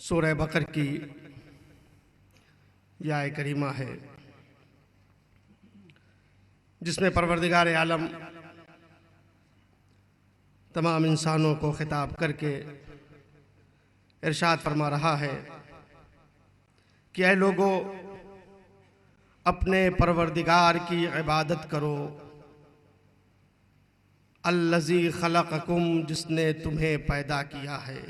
सूरह बकर की यह आय करीमा है जिसमें परवरदिगार आलम तमाम इंसानों को खिताब करके इरशाद फरमा रहा है कि ऐ लोगों अपने परवरदिगार की इबादत करो अल्लज़ी खलक़कुम जिसने तुम्हें पैदा किया है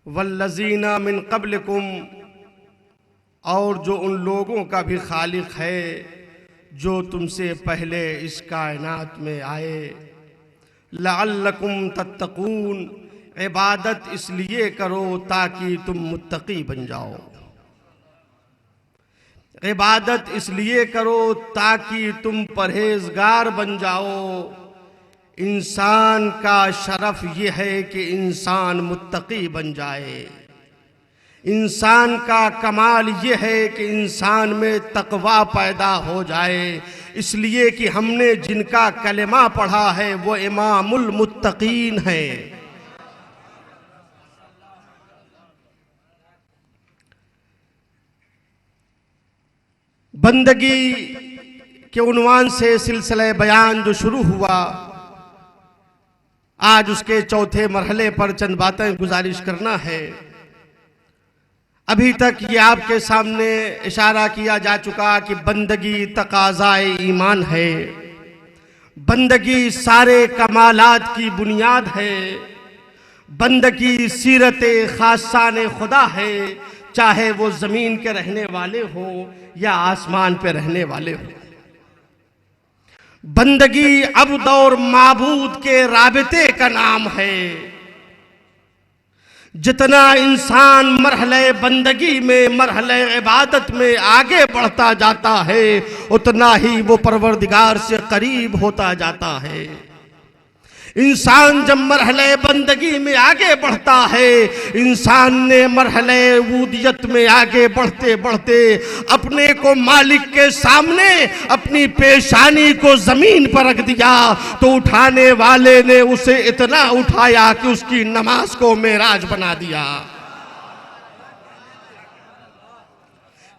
वल्लज़ीना मिन क़ब्लिकुम और जो उन लोगों का भी खालिक है जो तुमसे पहले इस कायनात में आए लअल्लकुम तत्तकून इबादत इसलिए करो ताकि तुम मुत्तकी बन जाओ इबादत इसलिए करो ताकि तुम परहेजगार बन जाओ इंसान का शरफ ये है कि इंसान मुत्तकी बन जाए इंसान का कमाल ये है कि इंसान में तकवा पैदा हो जाए इसलिए कि हमने जिनका कलेमा पढ़ा है वो इमामुल मुत्तकीन है बंदगी के उन्वान से सिलसिला बयान जो शुरू हुआ आज उसके चौथे मरहले पर चंद बातें गुजारिश करना है। अभी तक ये आपके सामने इशारा किया जा चुका कि बंदगी तकाज़ाए ईमान है, बंदगी सारे कमालात की बुनियाद है, बंदगी सीरत खासान खुदा है, चाहे वो जमीन के रहने वाले हो या आसमान पे रहने वाले हो। बंदगी अब्द और माबूद के राबिते का नाम है। जितना इंसान मरहले बंदगी में, मरहले इबादत में आगे बढ़ता जाता है, उतना ही वो परवरदिगार से करीब होता जाता है। इंसान जब मरहले बंदगी में आगे बढ़ता है, इंसान ने मरहले वूदियत में आगे बढ़ते बढ़ते अपने को मालिक के सामने अपनी पेशानी को जमीन पर रख दिया, तो उठाने वाले ने उसे इतना उठाया कि उसकी नमाज को मेराज बना दिया।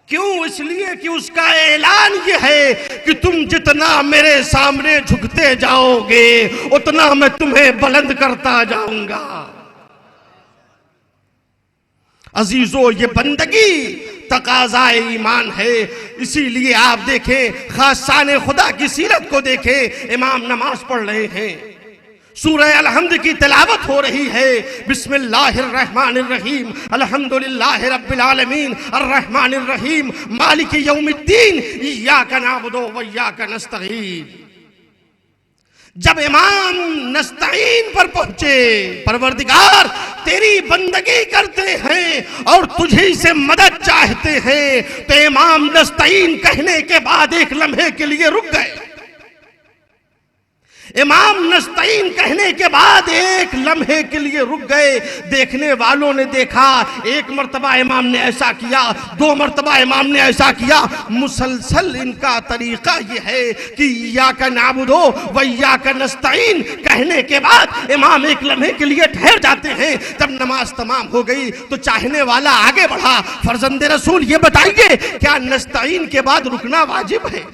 क्यों? इसलिए कि उसका ऐलान ये है कि तुम जितना मेरे सामने झुकते जाओगे उतना मैं तुम्हें बुलंद करता जाऊंगा। अजीजों, ये बंदगी तकाज़ाए ईमान है। इसीलिए आप देखें, खासाने खुदा की सीरत को देखें, इमाम नमाज पढ़ रहे हैं, सूरह अल-हम्द की तिलावत हो रही है, बिस्मिल्लाहिर्रहमानिर्रहीम अल्हम्दुलिल्लाहि रब्बिल आलमीन अर्रहमानिर्रहीम मालिकी यौमिद्दीन इय्याका नअबुदु व इय्याका नस्तईन। जब इमाम नस्तईन पर पहुंचे, परवरदिगार तेरी बंदगी करते हैं और तुझी से मदद चाहते हैं, तो इमाम नस्तईन कहने के बाद एक लम्हे के लिए रुक गए। इमाम नस्तईन कहने के बाद एक लम्हे के लिए रुक गए। देखने वालों ने देखा, एक मर्तबा इमाम ने ऐसा किया, दो मर्तबा इमाम ने ऐसा किया। मुसलसल इनका तरीका ये है कि इय्याका नअबुदु व इय्याका नस्तईन कहने के बाद इमाम एक लम्हे के लिए ठहर जाते हैं। जब नमाज तमाम हो गई तो चाहने वाला आगे बढ़ा, फर्जंदे रसूल ये बताइए, क्या नस्तईन के बाद रुकना वाजिब है?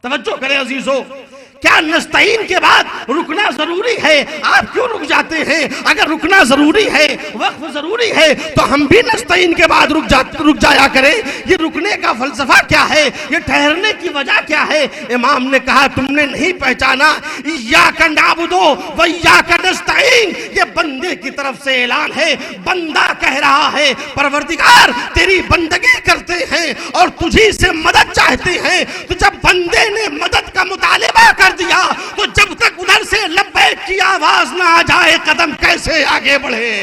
तवज्जो करें अजीजों, क्या नस्तईन के बाद रुकना जरूरी है? आप क्यों रुक जाते हैं? अगर रुकना जरूरी है, वक्फ जरूरी है, तो हम भी नस्तईन के बाद रुक जाया करें। ये रुकने का फलसफा क्या है? ये ठहरने की वजह क्या है? इमाम ने कहा, तुमने नहीं पहचाना, इय्याका नअबुदु व इय्याका नस्तईन, ये बंदे की तरफ से ऐलान है। बंदा कह रहा है, परवरदिगार तेरी बंदगी करते हैं और तुझी से मदद चाहते हैं। तो जब बंदे ने मदद का मुतालिबा कर दिया, तो जब तक उधर से लब्बैक की आवाज ना आ जाए, कदम कैसे आगे बढ़े?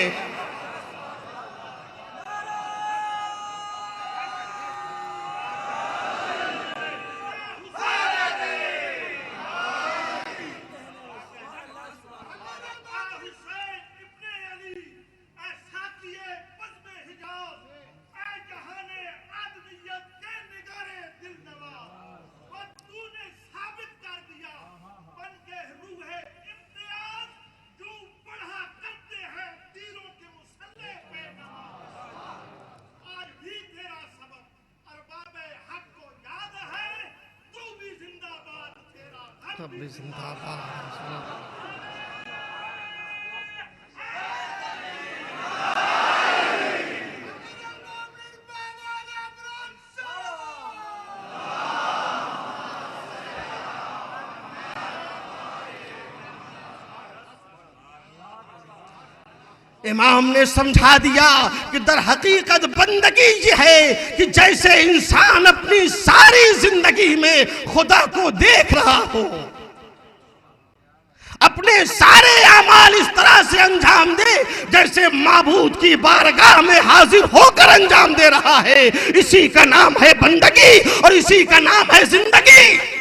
इमाम ने समझा दिया कि दर हकीकत बंदगी ये है कि जैसे इंसान अपनी सारी जिंदगी में खुदा को देख रहा हो, अपने सारे अमाल इस तरह से अंजाम दे जैसे माबूद की बारगाह में हाजिर होकर अंजाम दे रहा है। इसी का नाम है बंदगी और इसी का नाम है जिंदगी।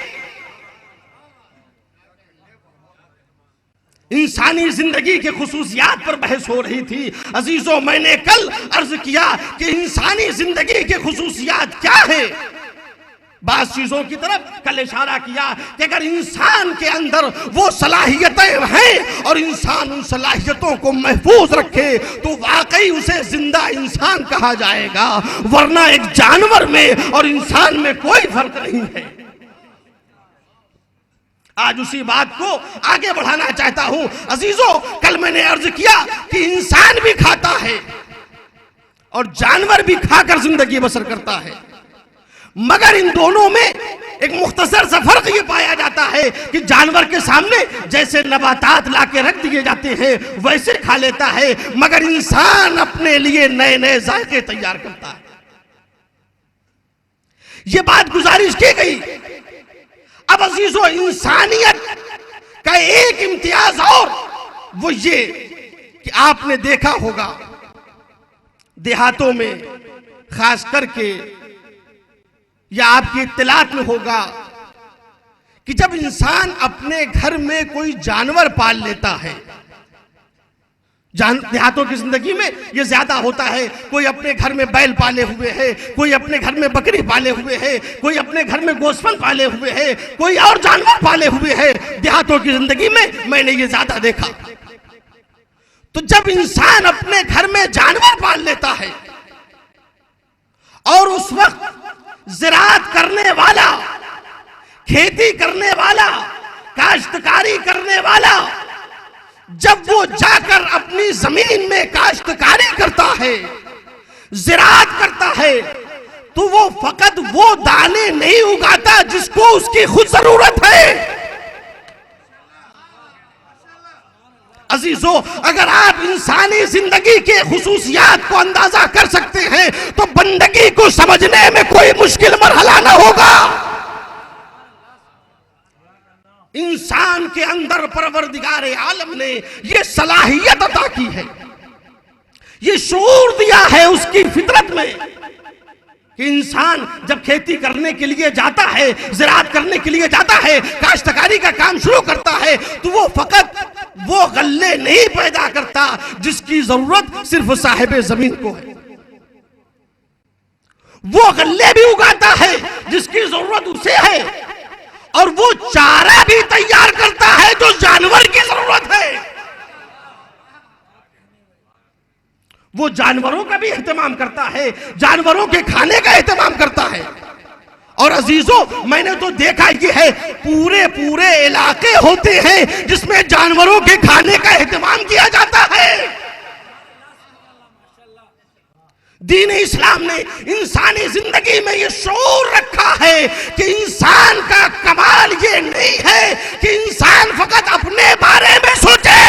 इंसानी जिंदगी के खुसूसियात पर बहस हो रही थी। अजीजों, मैंने कल अर्ज किया कि इंसानी जिंदगी के खुसूसियात क्या है। बात चीजों की तरफ कल इशारा किया कि अगर इंसान के अंदर वो सलाहियतें हैं और इंसान उन सलाहियतों को महफूज रखे तो वाकई उसे जिंदा इंसान कहा जाएगा, वरना एक जानवर में और इंसान में कोई फर्क नहीं है। आज उसी बात को आगे बढ़ाना चाहता हूं। अजीजों, कल मैंने अर्ज किया कि इंसान भी खाता है और जानवर भी खाकर जिंदगी बसर करता है, मगर इन दोनों में एक मुख्तसर सा फर्क ये पाया जाता है कि जानवर के सामने जैसे नबातात लाके रख दिए जाते हैं वैसे खा लेता है, मगर इंसान अपने लिए नए नए जायके तैयार करता है। ये बात गुजारिश की गई। अब अजीजों, इंसानियत का एक इम्तियाज और वो ये कि आपने देखा होगा देहातों में खास करके, या आपकी इत्तलात में होगा कि जब इंसान अपने घर में कोई जानवर पाल लेता है, देहातों की जिंदगी में ये ज्यादा होता है, कोई अपने घर में बैल पाले हुए है, कोई अपने घर में बकरी पाले हुए है, कोई अपने घर में गोश्तफन पाले हुए है, कोई और जानवर पाले हुए है। देहातों की जिंदगी में मैंने ये ज्यादा देखा। तो जब इंसान अपने घर में जानवर पाल लेता है और उस वक्त ज़राअत करने वाला, खेती करने वाला, काश्तकारी करने वाला जब वो जाकर अपनी जमीन में काश्तकारी करता है, ज़राअत करता है, तो वो फकत वो दाने नहीं उगाता जिसको उसकी खुद जरूरत है। अजीजों, अगर आप इंसानी जिंदगी के खुसूसियात को अंदाजा कर सकते हैं तो बंदगी को समझने में कोई मुश्किल मरहला ना होगा। इंसान के अंदर परवरदिगार आलम ने यह सलाहियत अता की है, ये शऊर दिया है उसकी फितरत में कि इंसान जब खेती करने के लिए जाता है, ज़राअत करने के लिए जाता है, काश्तकारी का काम शुरू करता है, तो वो फकत वो गल्ले नहीं पैदा करता जिसकी जरूरत सिर्फ साहिब जमीन को है, वो गल्ले भी उगाता है जिसकी जरूरत उसे है, और वो चारा भी तैयार करता है जो जानवर की जरूरत है। वो जानवरों का भी एहतमाम करता है, जानवरों के खाने का एहतमाम करता है। और अजीजों, मैंने तो देखा ये है, पूरे पूरे इलाके होते हैं जिसमें जानवरों के खाने का एहतमाम किया जाता है। दीन इस्लाम ने इंसानी जिंदगी में ये शऊर रखा है कि इंसान का कमाल ये नहीं है कि इंसान फकत अपने बारे में सोचे।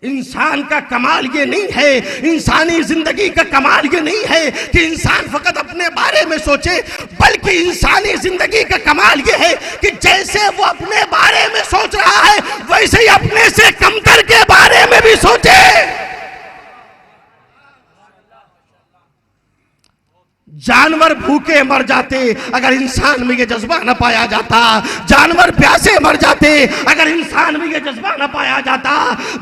इंसान का कमाल ये नहीं है, इंसानी जिंदगी का कमाल ये नहीं है कि इंसान फकत अपने बारे में सोचे, बल्कि इंसानी जिंदगी का कमाल ये है कि जैसे वो अपने बारे में सोच रहा है वैसे ही अपने से कमतर के बारे में भी सोचे। जानवर भूखे मर जाते अगर इंसान में ये जज्बा न पाया जाता, जानवर प्यासे मर जाते अगर इंसान में ये जज्बा न पाया जाता,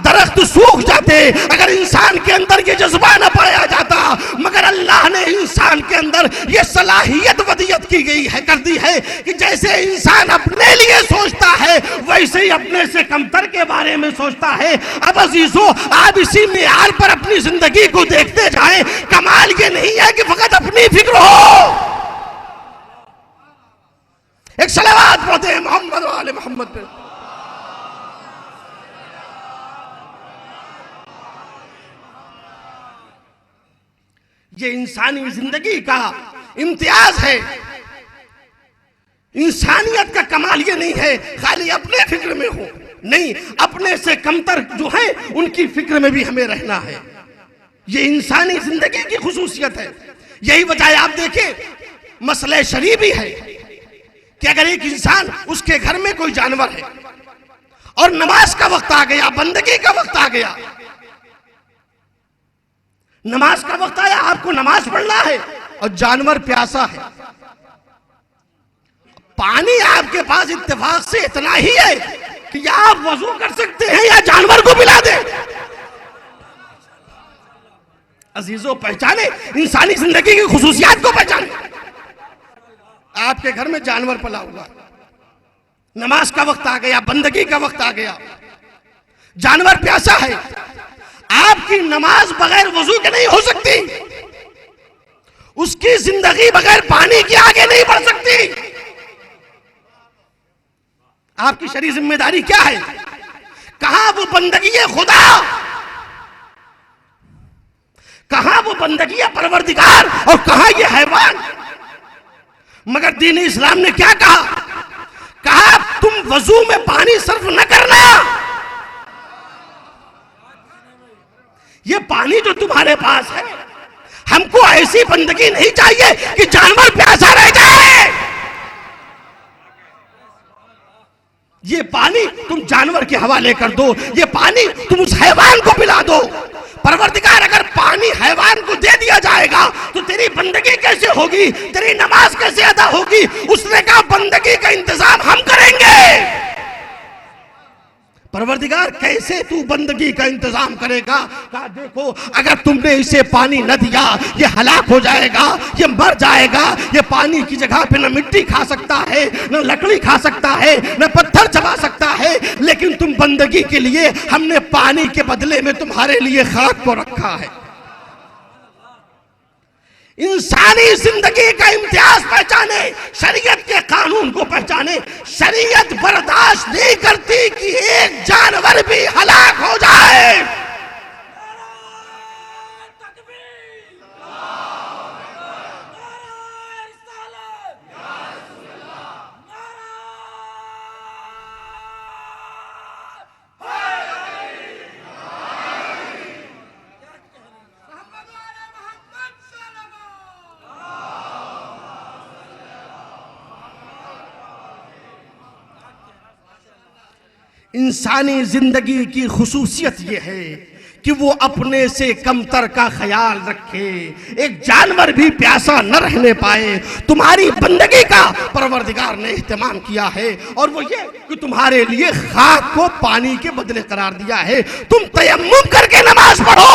दरख्त सूख जाते अगर इंसान के अंदर ये जज्बा न पाया जाता। मगर अल्लाह ने इंसान के अंदर ये सलाहियत वदियत की गई है, कर दी है कि जैसे इंसान अपने लिए सोचता है वैसे ही अपने से कमतर के बारे में सोचता है। अब अजीजों, आप इसी मियार पर अपनी जिंदगी को देखते जाएं। कमाल ये नहीं है कि फकत अपनी फिक्र हो। एक सलावत पढ़ते हैं मोहम्मद वाले मोहम्मद पे। ये इंसानी जिंदगी का इम्तियाज है। इंसानियत का कमाल ये नहीं है खाली अपने फिक्र में हो, नहीं, अपने से कमतर जो है उनकी फिक्र में भी हमें रहना है। ये इंसानी जिंदगी की खुसूसियत है। यही वजह आप देखें, मसले शरीफ ही है कि अगर एक इंसान, उसके घर में कोई जानवर है और नमाज का वक्त आ गया, बंदगी का वक्त आ गया, नमाज का वक्त आया, आपको नमाज पढ़ना है और जानवर प्यासा है, पानी आपके पास इत्तेफाक से इतना ही है कि या आप वजू कर सकते हैं या जानवर को पिला दें। अजीजों, पहचाने इंसानी जिंदगी की खुसूसियात को पहचाने। आपके घर में जानवर पला हुआ, नमाज का वक्त आ गया, बंदगी का वक्त आ गया, जानवर प्यासा है, आपकी नमाज बगैर वजू के नहीं हो सकती, उसकी जिंदगी बगैर पानी के आगे नहीं बढ़ सकती। आपकी शरीय जिम्मेदारी क्या है? कहां वो बंदगी है खुदा, कहां वो बंदगी है परवरदिगार और कहां ये हैवान। मगर दीन इस्लाम ने क्या कहा? कहा तुम वजू में पानी सर्फ न करना। ये पानी जो तुम्हारे पास है, हमको ऐसी बंदगी नहीं चाहिए कि जानवर प्यासा रह जाए। ये पानी तुम जानवर के हवाले कर दो, ये पानी तुम उस हैवान को पिला दो। परवरदिगार अगर पानी हैवान को दे दिया जाएगा तो तेरी बंदगी कैसे होगी, तेरी नमाज कैसे अदा होगी? उसने कहा बंदगी का इंतजाम हम करेंगे। परवरदिगार कैसे तू बंदगी का इंतजाम करेगा? कहा देखो अगर तुमने इसे पानी न दिया ये हलाक हो जाएगा, ये मर जाएगा। ये पानी की जगह पे न मिट्टी खा सकता है, न लकड़ी खा सकता है, न पत्थर चबा सकता है, लेकिन तुम बंदगी के लिए हमने पानी के बदले में तुम्हारे लिए खाक को रखा है। इंसानी जिंदगी का इम्तियाज पहचाने, शरीयत के कानून को पहचाने। शरीयत बर्दाश्त नहीं करती कि एक जानवर भी हलाक हो जाए। इंसानी जिंदगी की खुसूसियत यह है कि वो अपने से कमतर का ख्याल रखे, एक जानवर भी प्यासा न रहने पाए। तुम्हारी बंदगी का परवरदिगार ने इहतमाम किया है और वो ये कि तुम्हारे लिए खाक को पानी के बदले करार दिया है। तुम तयम्मुम करके नमाज पढ़ो,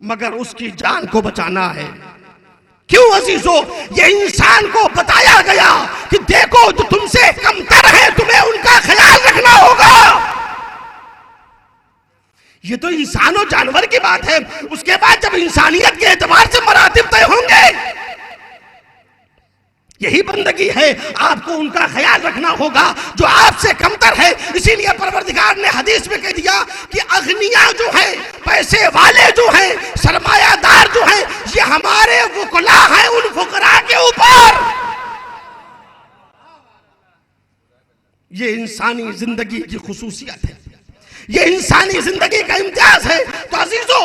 मगर उसकी जान को बचाना है। क्यों अजीजों? ये इंसान को बताया गया कि देखो जो तुमसे कमतर है तुम्हें उनका ख्याल रखना होगा। ये तो इंसान और जानवर की बात है। उसके बाद जब इंसानियत के एतबार से मरातिब तय होंगे, यही बंदगी है, आपको उनका ख्याल रखना होगा जो आपसे कमतर है। इसीलिए परवरदिगार ने हदीस में कह दिया कि अगनिया जो है, पैसे वाले जो हैं, सरमायादार जो हैं, ये हमारे वुकला हैं उन फुकरा के ऊपर। ये इंसानी जिंदगी की खुसूसियत है, ये इंसानी जिंदगी का इम्तियाज है। तो अजीजों,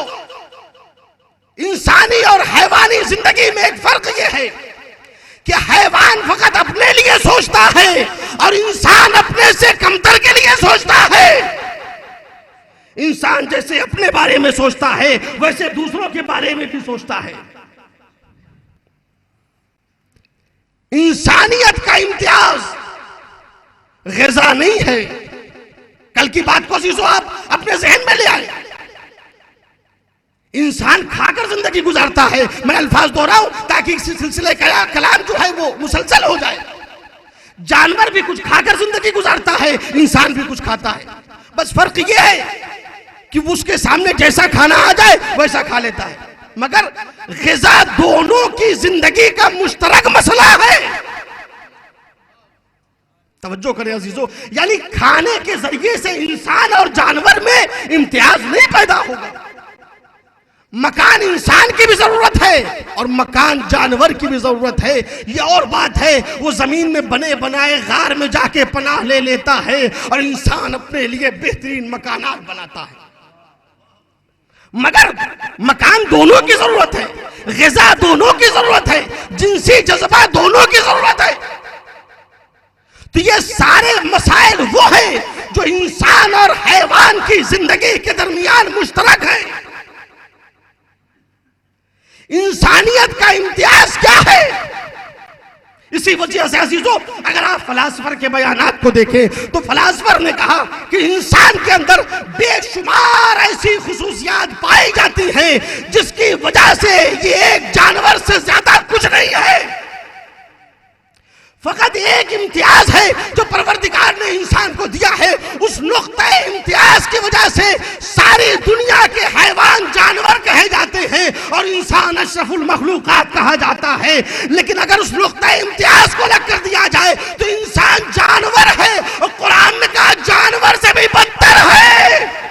इंसानी और हैवानी जिंदगी में एक फर्क ये है कि हैवान फकत अपने लिए सोचता है और इंसान अपने से कमतर के लिए सोचता है। इंसान जैसे अपने बारे में सोचता है वैसे दूसरों के बारे में भी सोचता है। इंसानियत का इम्तियाज ग़िज़ा नहीं है। कल की बात को सीसो आप अपने जहन में ले आए। इंसान खाकर जिंदगी गुजारता है। मैं अल्फाज दोहराऊं ताकि इस सिलसिले का कलाम जो है वो मुसलसल हो जाए। जानवर भी कुछ खाकर जिंदगी गुजारता है, इंसान भी कुछ खाता है। बस फर्क ये है कि उसके सामने जैसा खाना आ जाए वैसा खा लेता है, मगर ग़िज़ा दोनों की जिंदगी का मुश्तरक मसला है। तवज्जो करें अजीजों, यानी खाने के जरिए से इंसान और जानवर में इम्तियाज नहीं पैदा होगा। मकान इंसान की भी जरूरत है और मकान जानवर की भी जरूरत है। ये और बात है, वो जमीन में बने बनाए गार में जाके पनाह ले लेता है और इंसान अपने लिए बेहतरीन मकानात बनाता है। मगर मकान दोनों की जरूरत है, ग़िज़ा दोनों की जरूरत है, जिनसी जज्बा दोनों की जरूरत है। तो ये सारे मसाइल वो हैं जो इंसान और हैवान की जिंदगी के दरमियान मुश्तरक है। इंसानियत का इम्तियाज क्या है? इसी वजह से अजीजों, अगर आप फलासफर के बयानात को देखें तो फलासफर ने कहा कि इंसान के अंदर बेशुमार ऐसी खुसूसियात पाई जाती हैं जिसकी वजह से ये एक जानवर से ज्यादा कुछ नहीं है। फकत एक इम्तियाज है जो परवरदिगार ने इंसान को दिया है। उस नुक्ते इम्तियाज की वजह से सारी दुनिया के हैवान जानवर कहे जाते हैं और इंसान अशरफुल मखलूकात कहा जाता है। लेकिन अगर उस नुक्ते इम्तियाज को अलग कर दिया जाए तो इंसान जानवर है और कुरान ने कहा जानवर से भी बदतर है।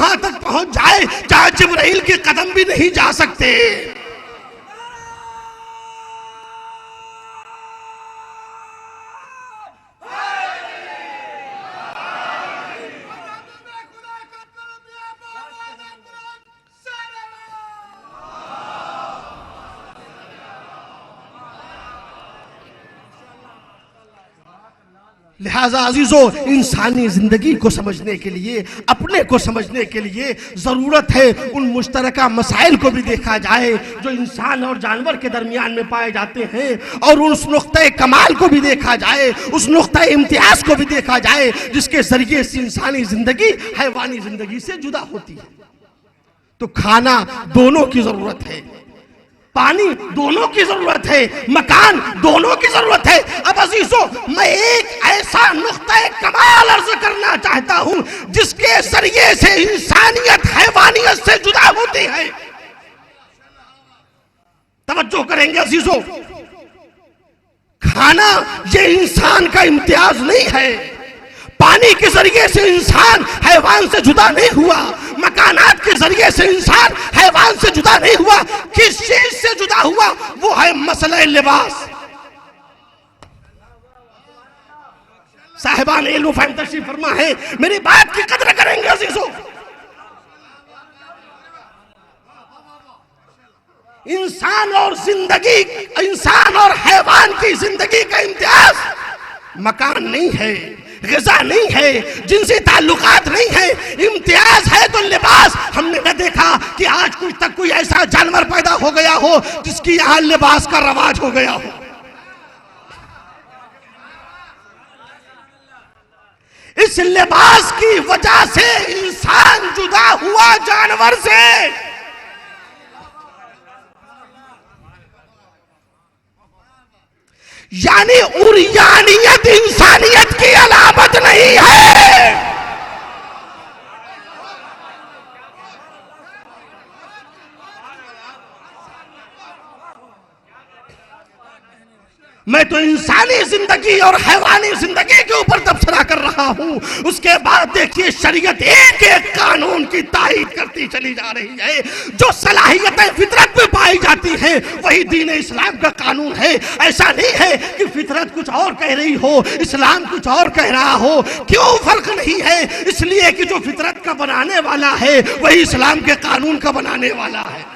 वहां तक पहुंच जाए जहां जिब्राइल के कदम भी नहीं जा सकते। लिहाजा अजीजों, इंसानी जिंदगी को समझने के लिए, अपने को समझने के लिए जरूरत है उन मुश्तरका मसाइल को भी देखा जाए जो इंसान और जानवर के दरमियान में पाए जाते हैं, और उस नुक्ते कमाल को भी देखा जाए, उस नुक्ते इम्तियाज को भी देखा जाए जिसके जरिए से इंसानी जिंदगी हैवानी जिंदगी से जुदा होती है। तो खाना दोनों की जरूरत है, पानी दोनों की जरूरत है, मकान दोनों की जरूरत है। अब अजीजों, मैं एक ऐसा नुक्ता कमाल अर्ज करना चाहता हूं जिसके जरिए से इंसानियत हैवानियत से जुदा होती है। तवज्जो करेंगे अजीजों, खाना ये इंसान का इम्तियाज नहीं है। पानी के जरिए से इंसान हैवान से जुदा नहीं हुआ, मकानात के जरिए से इंसान हैवान से जुदा नहीं हुआ। किस चीज से जुदा हुआ? वो है मसला लिबास। साहिबान इल्म फहम तशरीफ फरमा है, मेरी बात की कदर करेंगे अजीजों। इंसान और जिंदगी, इंसान और हैवान की जिंदगी का इम्तियाज मकान नहीं है, ग़िज़ा नहीं है, जिनसी ताल्लुकात नहीं है, इम्तियाज है तो लिबास। हमने न देखा कि आज कुछ तक कोई ऐसा जानवर पैदा हो गया हो जिसकी यहां लिबास का रवाज हो गया हो। इस लिबास की वजह से इंसान जुदा हुआ जानवर से। यानी उरियानियत इंसानियत की अलामत नहीं है। मैं तो इंसानी जिंदगी और हैवानी जिंदगी के ऊपर तबसरा कर रहा हूं। उसके बाद देखिए, शरीयत एक एक कानून की तायीद करती चली जा रही है। जो सलाहियतें फितरत में पाई जाती हैं वही दीन इस्लाम का कानून है। ऐसा नहीं है कि फितरत कुछ और कह रही हो, इस्लाम कुछ और कह रहा हो। क्यों फर्क नहीं है? इसलिए कि जो फितरत का बनाने वाला है वही इस्लाम के कानून का बनाने वाला है।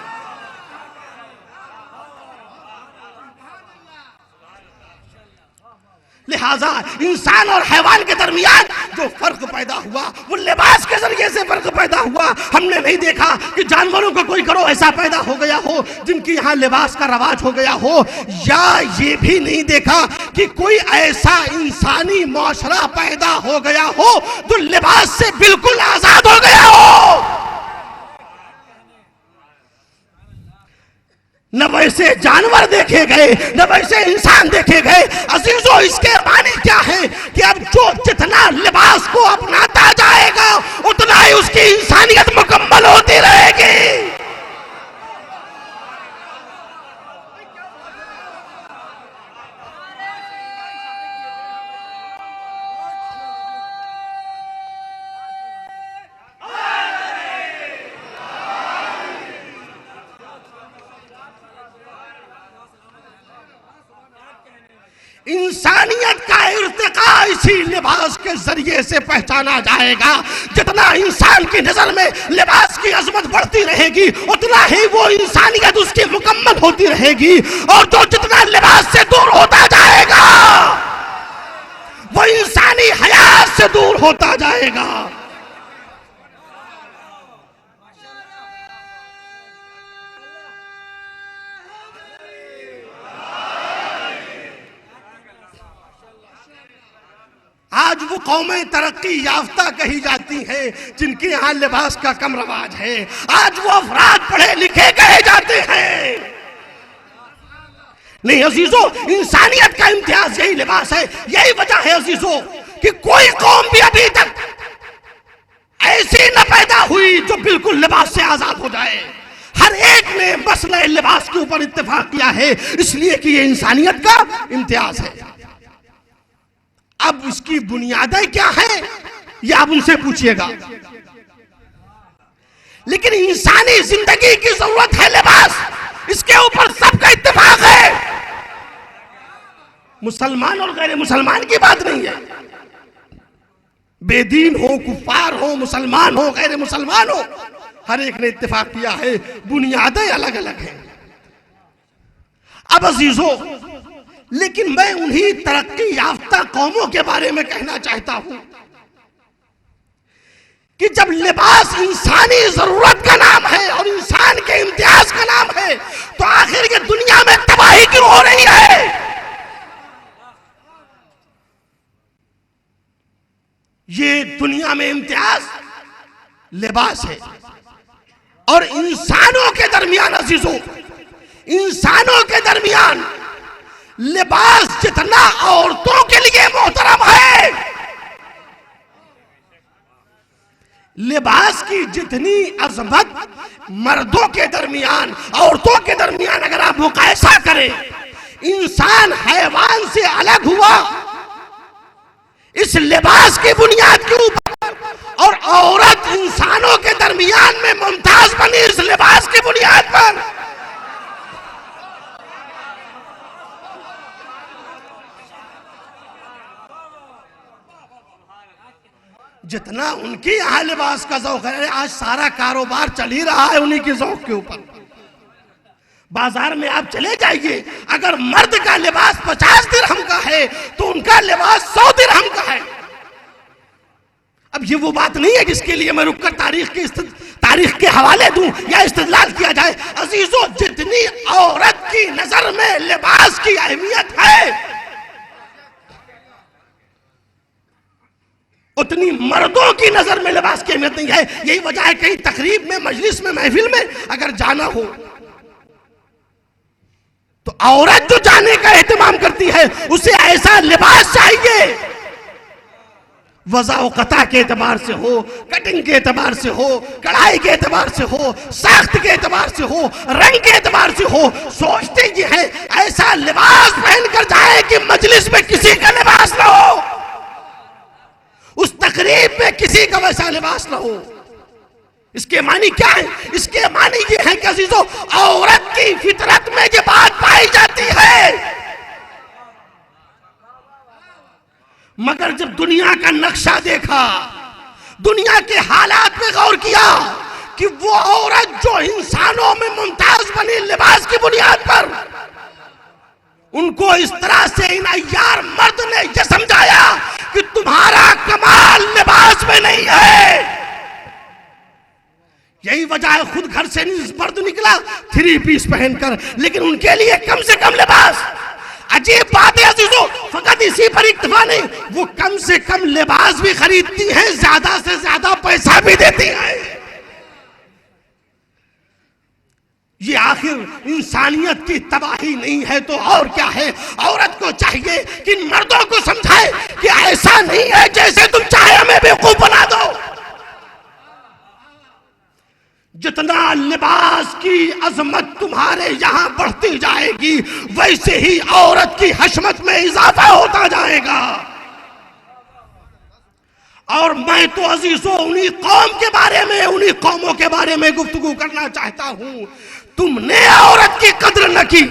लिहाजा इंसान और हैवान के दरमियान जो फर्क पैदा हुआ वो लिबास के जरिए से फर्क पैदा हुआ। हमने नहीं देखा कि जानवरों को कोई करो ऐसा पैदा हो गया हो जिनकी यहाँ लिबास का रवाज हो गया हो, या ये भी नहीं देखा कि कोई ऐसा इंसानी मुआशरा पैदा हो गया हो जो लिबास से बिल्कुल आजाद हो गया हो। न वैसे जानवर देखे गए, न वैसे इंसान देखे गए। अजीजों, इसके मानी क्या है कि अब जो जितना लिबास को अपनाता जाएगा उतना ही उसकी इंसानियत मुकम्मल होती रहेगी। इंसानियत का इर्तिका इसी लिबास के जरिए से पहचाना जाएगा। जितना इंसान की नजर में लिबास की अजमत बढ़ती रहेगी उतना ही वो इंसानियत उसकी मुकम्मल होती रहेगी। और जो जितना लिबास से दूर होता जाएगा वो इंसानी हयात से दूर होता जाएगा। आज वो कौमें तरक्की याफ्ता कही जाती हैं जिनके यहाँ लिबास का कम रवाज है। आज वो अफराद पढ़े लिखे कहे जाते हैं। नहीं अजीजों, इंसानियत का इम्तियाज यही लिबास है। यही वजह है अजीजों कि कोई कौम भी अभी तक ऐसी न पैदा हुई जो बिल्कुल लिबास से आजाद हो जाए। हर एक ने मसले लिबास के ऊपर इत्तेफाक किया है, इसलिए कि ये इंसानियत का इम्तियाज है। अब इसकी बुनियादें क्या है ये आप उनसे पूछिएगा। लेकिन इंसानी जिंदगी की जरूरत है लिबास, इसके ऊपर सबका इत्तेफाक है। मुसलमान और गैर मुसलमान की बात नहीं है, बेदीन हो, कुफार हो, मुसलमान हो, गैर मुसलमान हो, हर एक ने इत्तेफाक किया है, बुनियादें अलग अलग हैं। अब अजीजों, लेकिन मैं उन्हीं तरक्की याफ्ता कौमों के बारे में कहना चाहता हूं कि जब लिबास इंसानी जरूरत का नाम है और इंसान के इम्तियाज का नाम है, तो आखिर ये दुनिया में तबाही क्यों हो रही है? ये दुनिया में इम्तियाज लिबास है। और इंसानों के दरमियान अजीजों, इंसानों के दरमियान लिबास जितना औरतों के लिए मोहतरम है, लिबास की जितनी अजमत मर्दों के दरमियान, औरतों के दरमियान अगर आप मुकायसा करें, इंसान हैवान से अलग हुआ इस लिबास की बुनियाद के ऊपर, और औरत इंसानों के दरमियान में मुमताज बनी इस लिबास की बुनियाद पर। जितना उनके यहां लिबास का ज़ौक़ है, आज सारा कारोबार चल ही रहा है उन्हीं के ज़ौक़ के ऊपर। बाजार में आप चले जाइए, अगर मर्द का लिबास 50 दिरहम का है तो उनका लिबास 100 दिरहम का है। अब ये वो बात नहीं है जिसके लिए मैं रुककर तारीख के हवाले दूं या इस्तेदलाल किया जाए। अजीजों, जितनी औरत की नजर में लिबास की अहमियत है, उतनी मर्दों की नजर में लिबास की अहमियत नहीं है। यही वजह है कहीं तकरीब में, मजलिस में, महफिल में अगर जाना हो तो औरत जो जाने का एहतमाम करती है उसे ऐसा लिबास चाहिए, वज़ा-ओ-क़ता के एतबार से हो, कटिंग के एतबार से हो, कढ़ाई के एतबार से हो, साख्त के एतबार से हो, रंग के एतबार से हो। सोचते ये है ऐसा लिबास पहनकर जाए कि मजलिस में किसी का लिबास ना हो, उस तकरीब में किसी का वैसा लिबास ना हो। इसके मानी क्या है? इसके मानी ये है कि अजीजों, औरत की फितरत में ये बात पाई जाती है, मगर जब दुनिया का नक्शा देखा, दुनिया के हालात पे गौर किया कि वो औरत जो इंसानों में मुमताज बनी लिबास की बुनियाद पर, उनको इस तरह से इन अय्यार मर्द ने यह समझाया कि तुम्हारा कमाल लिबास में नहीं है। यही वजह है खुद घर से मर्द निकला 3 पीस पहनकर, लेकिन उनके लिए कम से कम लिबास। अजीब बात है अजीजों, फकत इसी पर इक्तफा नहीं, वो कम से कम लिबास भी खरीदती हैं, ज्यादा से ज्यादा पैसा भी देती हैं। ये आखिर इंसानियत की तबाही नहीं है तो और क्या है? औरत को चाहिए कि मर्दों को समझाए कि ऐसा नहीं है जैसे तुम चाहे हमें बेवकूफ बना दो। जितना लिबास की अजमत तुम्हारे यहां बढ़ती जाएगी, वैसे ही औरत की हशमत में इजाफा होता जाएगा। और मैं तो अजीजों उन्हीं कौम के बारे में, उन्हीं कौमों के बारे में गुफ्तगू करना चाहता हूं। तुमने औरत की कद्र न की,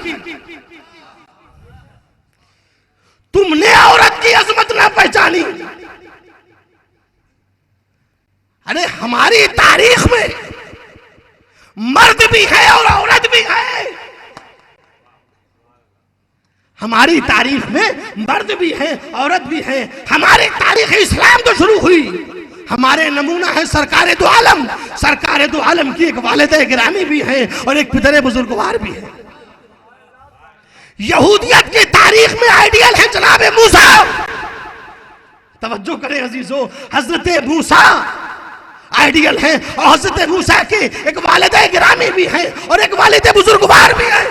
तुमने औरत की अजमत न पहचानी। अरे हमारी तारीख में मर्द भी है और औरत भी है, हमारी तारीख में मर्द भी है, औरत भी है। हमारी तारीख इस्लाम तो शुरू हुई, हमारे नमूना है सरकार दो आलम। सरकार दो आलम की एक वालिदा गिरामी भी है और एक पितरे बुजुर्गवार भी है। यहूदियत की तारीख में आइडियल है जनाब मूसा। तवज्जो करें अजीजों, हजरत मूसा आइडियल है और हजरत मूसा के एक वालिदा गिरामी भी है और एक वालिदा बुजुर्गवार भी है।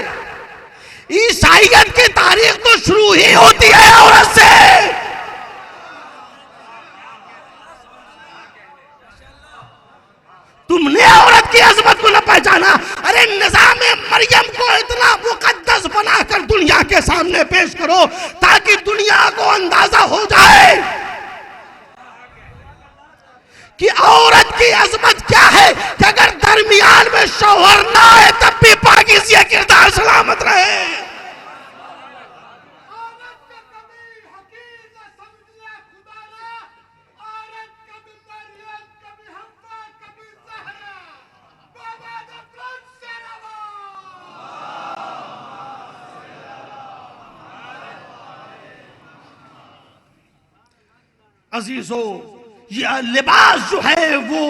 ईसाइयत की तारीख तो शुरू ही होती है औरत से। तुमने औरत की अजमत को न पहचाना। अरे निजाम मरियम को इतना मुकद्दस बनाकर दुनिया के सामने पेश करो ताकि दुनिया को अंदाजा हो जाए कि औरत की अजमत क्या है। कि अगर मर्कज या किरदार सलामत रहे। अजीजों, यह लिबास जो है वो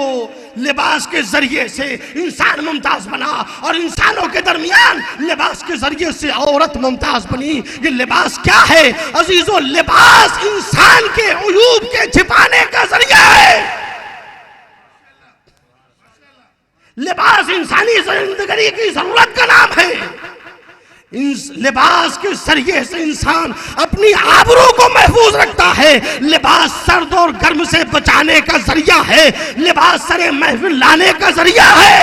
लिबास के जरिए से इंसान मुमताज बना और इंसानों के दरमियान लिबास के जरिए से औरत मुमताज बनी। ये लिबास क्या है अजीजों? लिबास इंसान के उयूब के छिपाने का जरिया है। लिबास इंसानी जिंदगी की जरूरत का नाम है। इस लिबास के जरिए से इंसान अपनी आबरू को महफूज रखता है। लिबास सर्द और गर्म से बचाने का जरिया है। लिबास सरे महफिल लाने का जरिया है।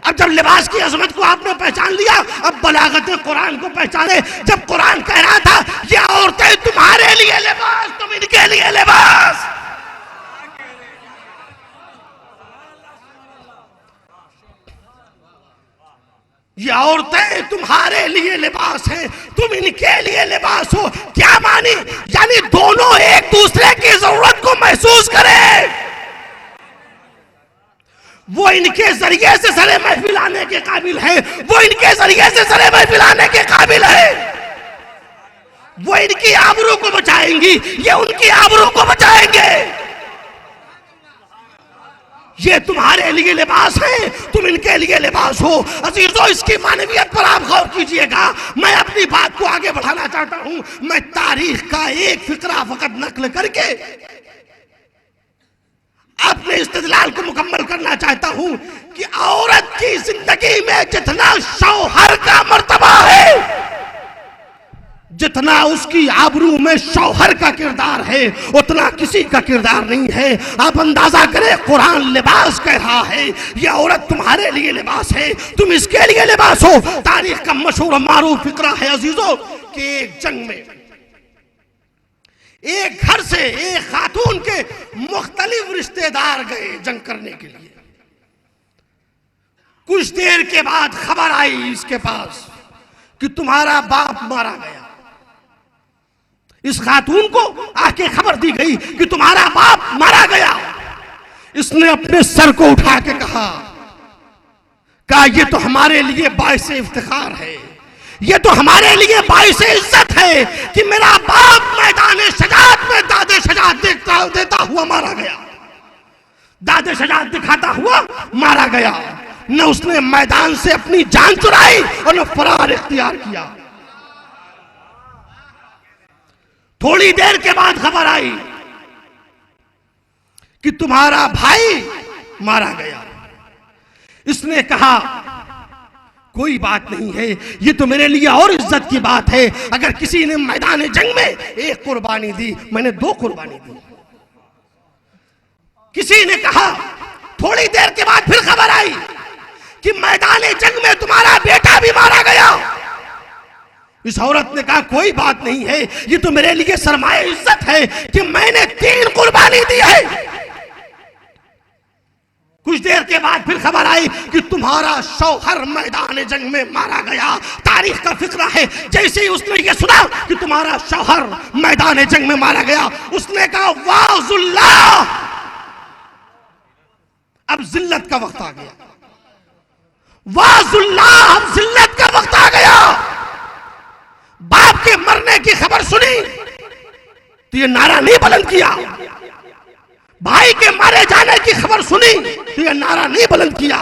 अब जब लिबास की अजमत को आपने पहचान लिया, अब बलागत कुरान को पहचाने। जब कुरान कह रहा था ये औरतें तुम्हारे लिए लिबास, तुम इनके लिए लिबास, ये औरतें तुम्हारे लिए लिबास हैं, तुम इनके लिए लिबास हो। क्या मानी? यानी दोनों एक दूसरे की जरूरत को महसूस करें। वो इनके जरिए से सरे महफिल आने के काबिल है, वो इनके जरिए से सरे महफिल आने के काबिल है। वो इनकी आबरू को बचाएंगी, ये उनकी आबरू को बचाएंगे। ये तुम्हारे लिए लिबास है, तुम इनके लिए लिबास हो। अजीजों, इसकी मानवियत पर आप गौर कीजिएगा। मैं अपनी बात को आगे बढ़ाना चाहता हूं। मैं तारीख का एक फिक्रा फकत नकल करके अपने इस्तेदलाल को मुकम्मल करना चाहता हूं कि औरत की जिंदगी में जितना शौहर का मर्तबा है, जितना उसकी आबरू में शौहर का किरदार है, उतना किसी का किरदार नहीं है। आप अंदाजा करें, कुरान लिबास कह रहा है, यह औरत तुम्हारे लिए लिबास है, तुम इसके लिए लिबास हो। तारीख का मशहूर मारूफ फिक्रा है अजीजों कि एक जंग में एक घर से एक खातून के मुख्तलिफ रिश्तेदार गए जंग करने के लिए। कुछ देर के बाद खबर आई इसके पास कि तुम्हारा बाप मारा गया। इस खातून को आके खबर दी गई कि तुम्हारा बाप मारा गया। इसने अपने सर को उठा के कहा ये तो हमारे लिए बाइस इफ्तिखार है, ये तो हमारे लिए बाइस इज्जत है कि मेरा बाप मैदान शजात में दादे शजात देता हुआ मारा गया, दादे शजात दिखाता हुआ मारा गया। न उसने मैदान से अपनी जान चुराई और न फरार इख्तियार किया। थोड़ी देर के बाद खबर आई कि तुम्हारा भाई मारा गया। इसने कहा कोई बात नहीं है, ये तो मेरे लिए और इज्जत की बात है। अगर किसी ने मैदान जंग में एक कुर्बानी दी, मैंने 2 कुर्बानी दी। किसी ने कहा, थोड़ी देर के बाद फिर खबर आई कि मैदान जंग में तुम्हारा बेटा भी मारा गया। इस औरत ने कहा कोई बात नहीं है, ये तो मेरे लिए सरमाए इज्जत है कि मैंने 3 कुर्बानी दी है। कुछ देर के बाद फिर खबर आई कि तुम्हारा शौहर मैदान जंग में मारा गया। तारीख का फिक्रा है, जैसे ही उसने ये सुना कि तुम्हारा शौहर मैदान जंग में मारा गया, उसने कहा वाजुल्लाह, अब जिल्लत का वक्त आ गया। वाजुल्लाह, अब जिल्लत का वक्त आ गया। बाप के मरने की खबर सुनी तो ये नारा नहीं बुलंद किया। भाई के मारे जाने की खबर सुनी तो ये नारा नहीं बुलंद किया।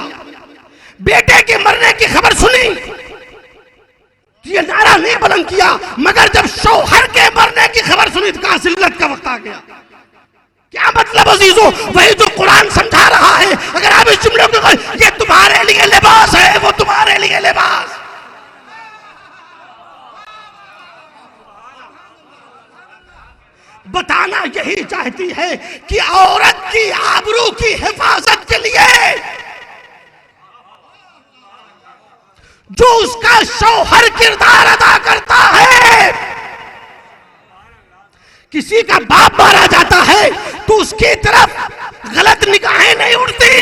बेटे के मरने की खबर सुनी तो ये नारा नहीं बुलंद किया। मगर जब शौहर के मरने की खबर सुनी तो कहा जिल्लत का वक्त आ गया। क्या मतलब अजीजों? वही जो कुरान समझा रहा है। अगर आप इस जुमले को ये तुम्हारे लिए लिबास है, वो तुम्हारे लिए लिबास, बताना यही चाहती है कि औरत की आबरू की हिफाजत के लिए जो उसका शौहर किरदार अदा करता है, किसी का बाप मारा जाता है तो उसकी तरफ गलत निगाहें नहीं उठती।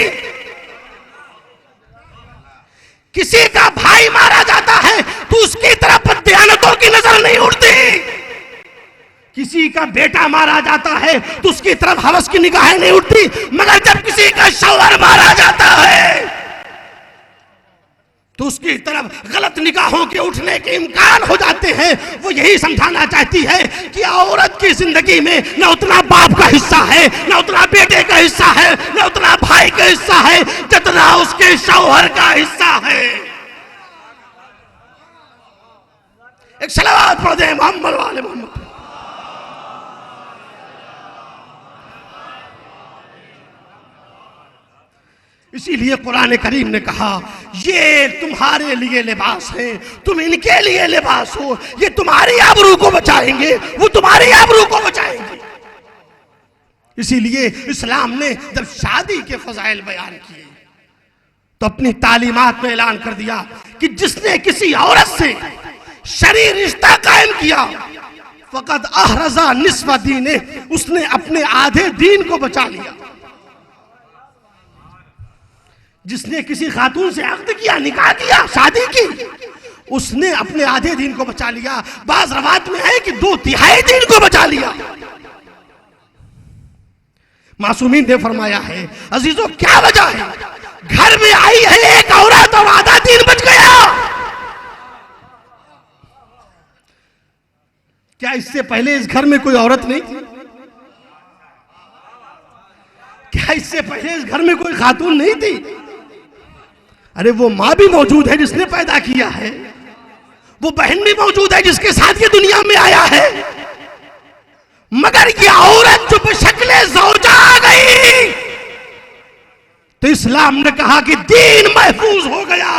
किसी का भाई मारा जाता है तो उसकी तरफ बददियानतों की नजर नहीं उड़ती। किसी का बेटा मारा जाता है तो उसकी तरफ हवस की निगाहें नहीं उठती। मगर जब किसी का शौहर मारा जाता है तो उसकी तरफ गलत निगाहों के उठने के इम्कान हो जाते हैं। वो यही समझाना चाहती है कि औरत की जिंदगी में न उतना बाप का हिस्सा है, न उतना बेटे का हिस्सा है, न उतना भाई का हिस्सा है, जितना उसके शौहर का हिस्सा है। एक सलावत पढ़ दे मोहम्मद वाले मोहम्मद। इसीलिए कुरान करीम ने कहा ये तुम्हारे लिए लिबास है, तुम इनके लिए लिबास हो। ये तुम्हारी आबरू को बचाएंगे, वो तुम्हारी आबरू को बचाएंगे। इसीलिए इस्लाम ने जब शादी के फजाइल बयान किए तो अपनी तालीमात में ऐलान कर दिया कि जिसने किसी औरत से शरीर रिश्ता कायम किया फकत अहरजा निस्फ दीने, उसने अपने आधे दीन को बचा लिया। जिसने किसी खातून से अक्द किया, निकाह किया, शादी की, उसने अपने आधे दीन को बचा लिया। बाज रवायत में है कि 2/3 दीन को बचा लिया। मासूमीन ने फरमाया है अजीजों क्या वजह है, घर में आई है एक औरत और आधा दीन बच गया। क्या इससे पहले इस घर में कोई औरत नहीं थी? क्या इससे पहले इस घर में कोई खातून नहीं थी? अरे वो माँ भी मौजूद है जिसने पैदा किया है, वो बहन भी मौजूद है जिसके साथ ये दुनिया में आया है। मगर ये औरत जो बशक्ले ज़ौजा आ गई तो इस्लाम ने कहा कि दीन महफूज हो गया।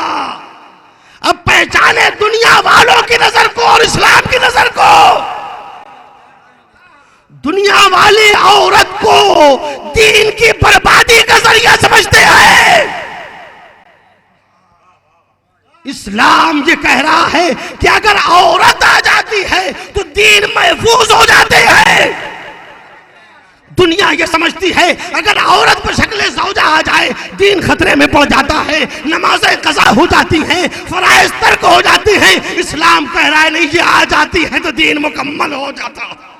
अब पहचाने दुनिया वालों की नजर को और इस्लाम की नजर को। दुनिया वाली औरत को दीन की बर्बादी का जरिया समझते हैं। इस्लाम ये कह रहा है कि अगर औरत आ जाती है तो दीन महफूज हो जाते हैं। दुनिया ये समझती है अगर औरत पर शक्ल ज़ौजा आ जाए दीन खतरे में पड़ जाता है, नमाजें कज़ा हो जाती हैं, फराइज़ तर्क हो जाती हैं। इस्लाम कह रहा है नहीं, ये आ जाती है तो दीन मुकम्मल हो जाता है।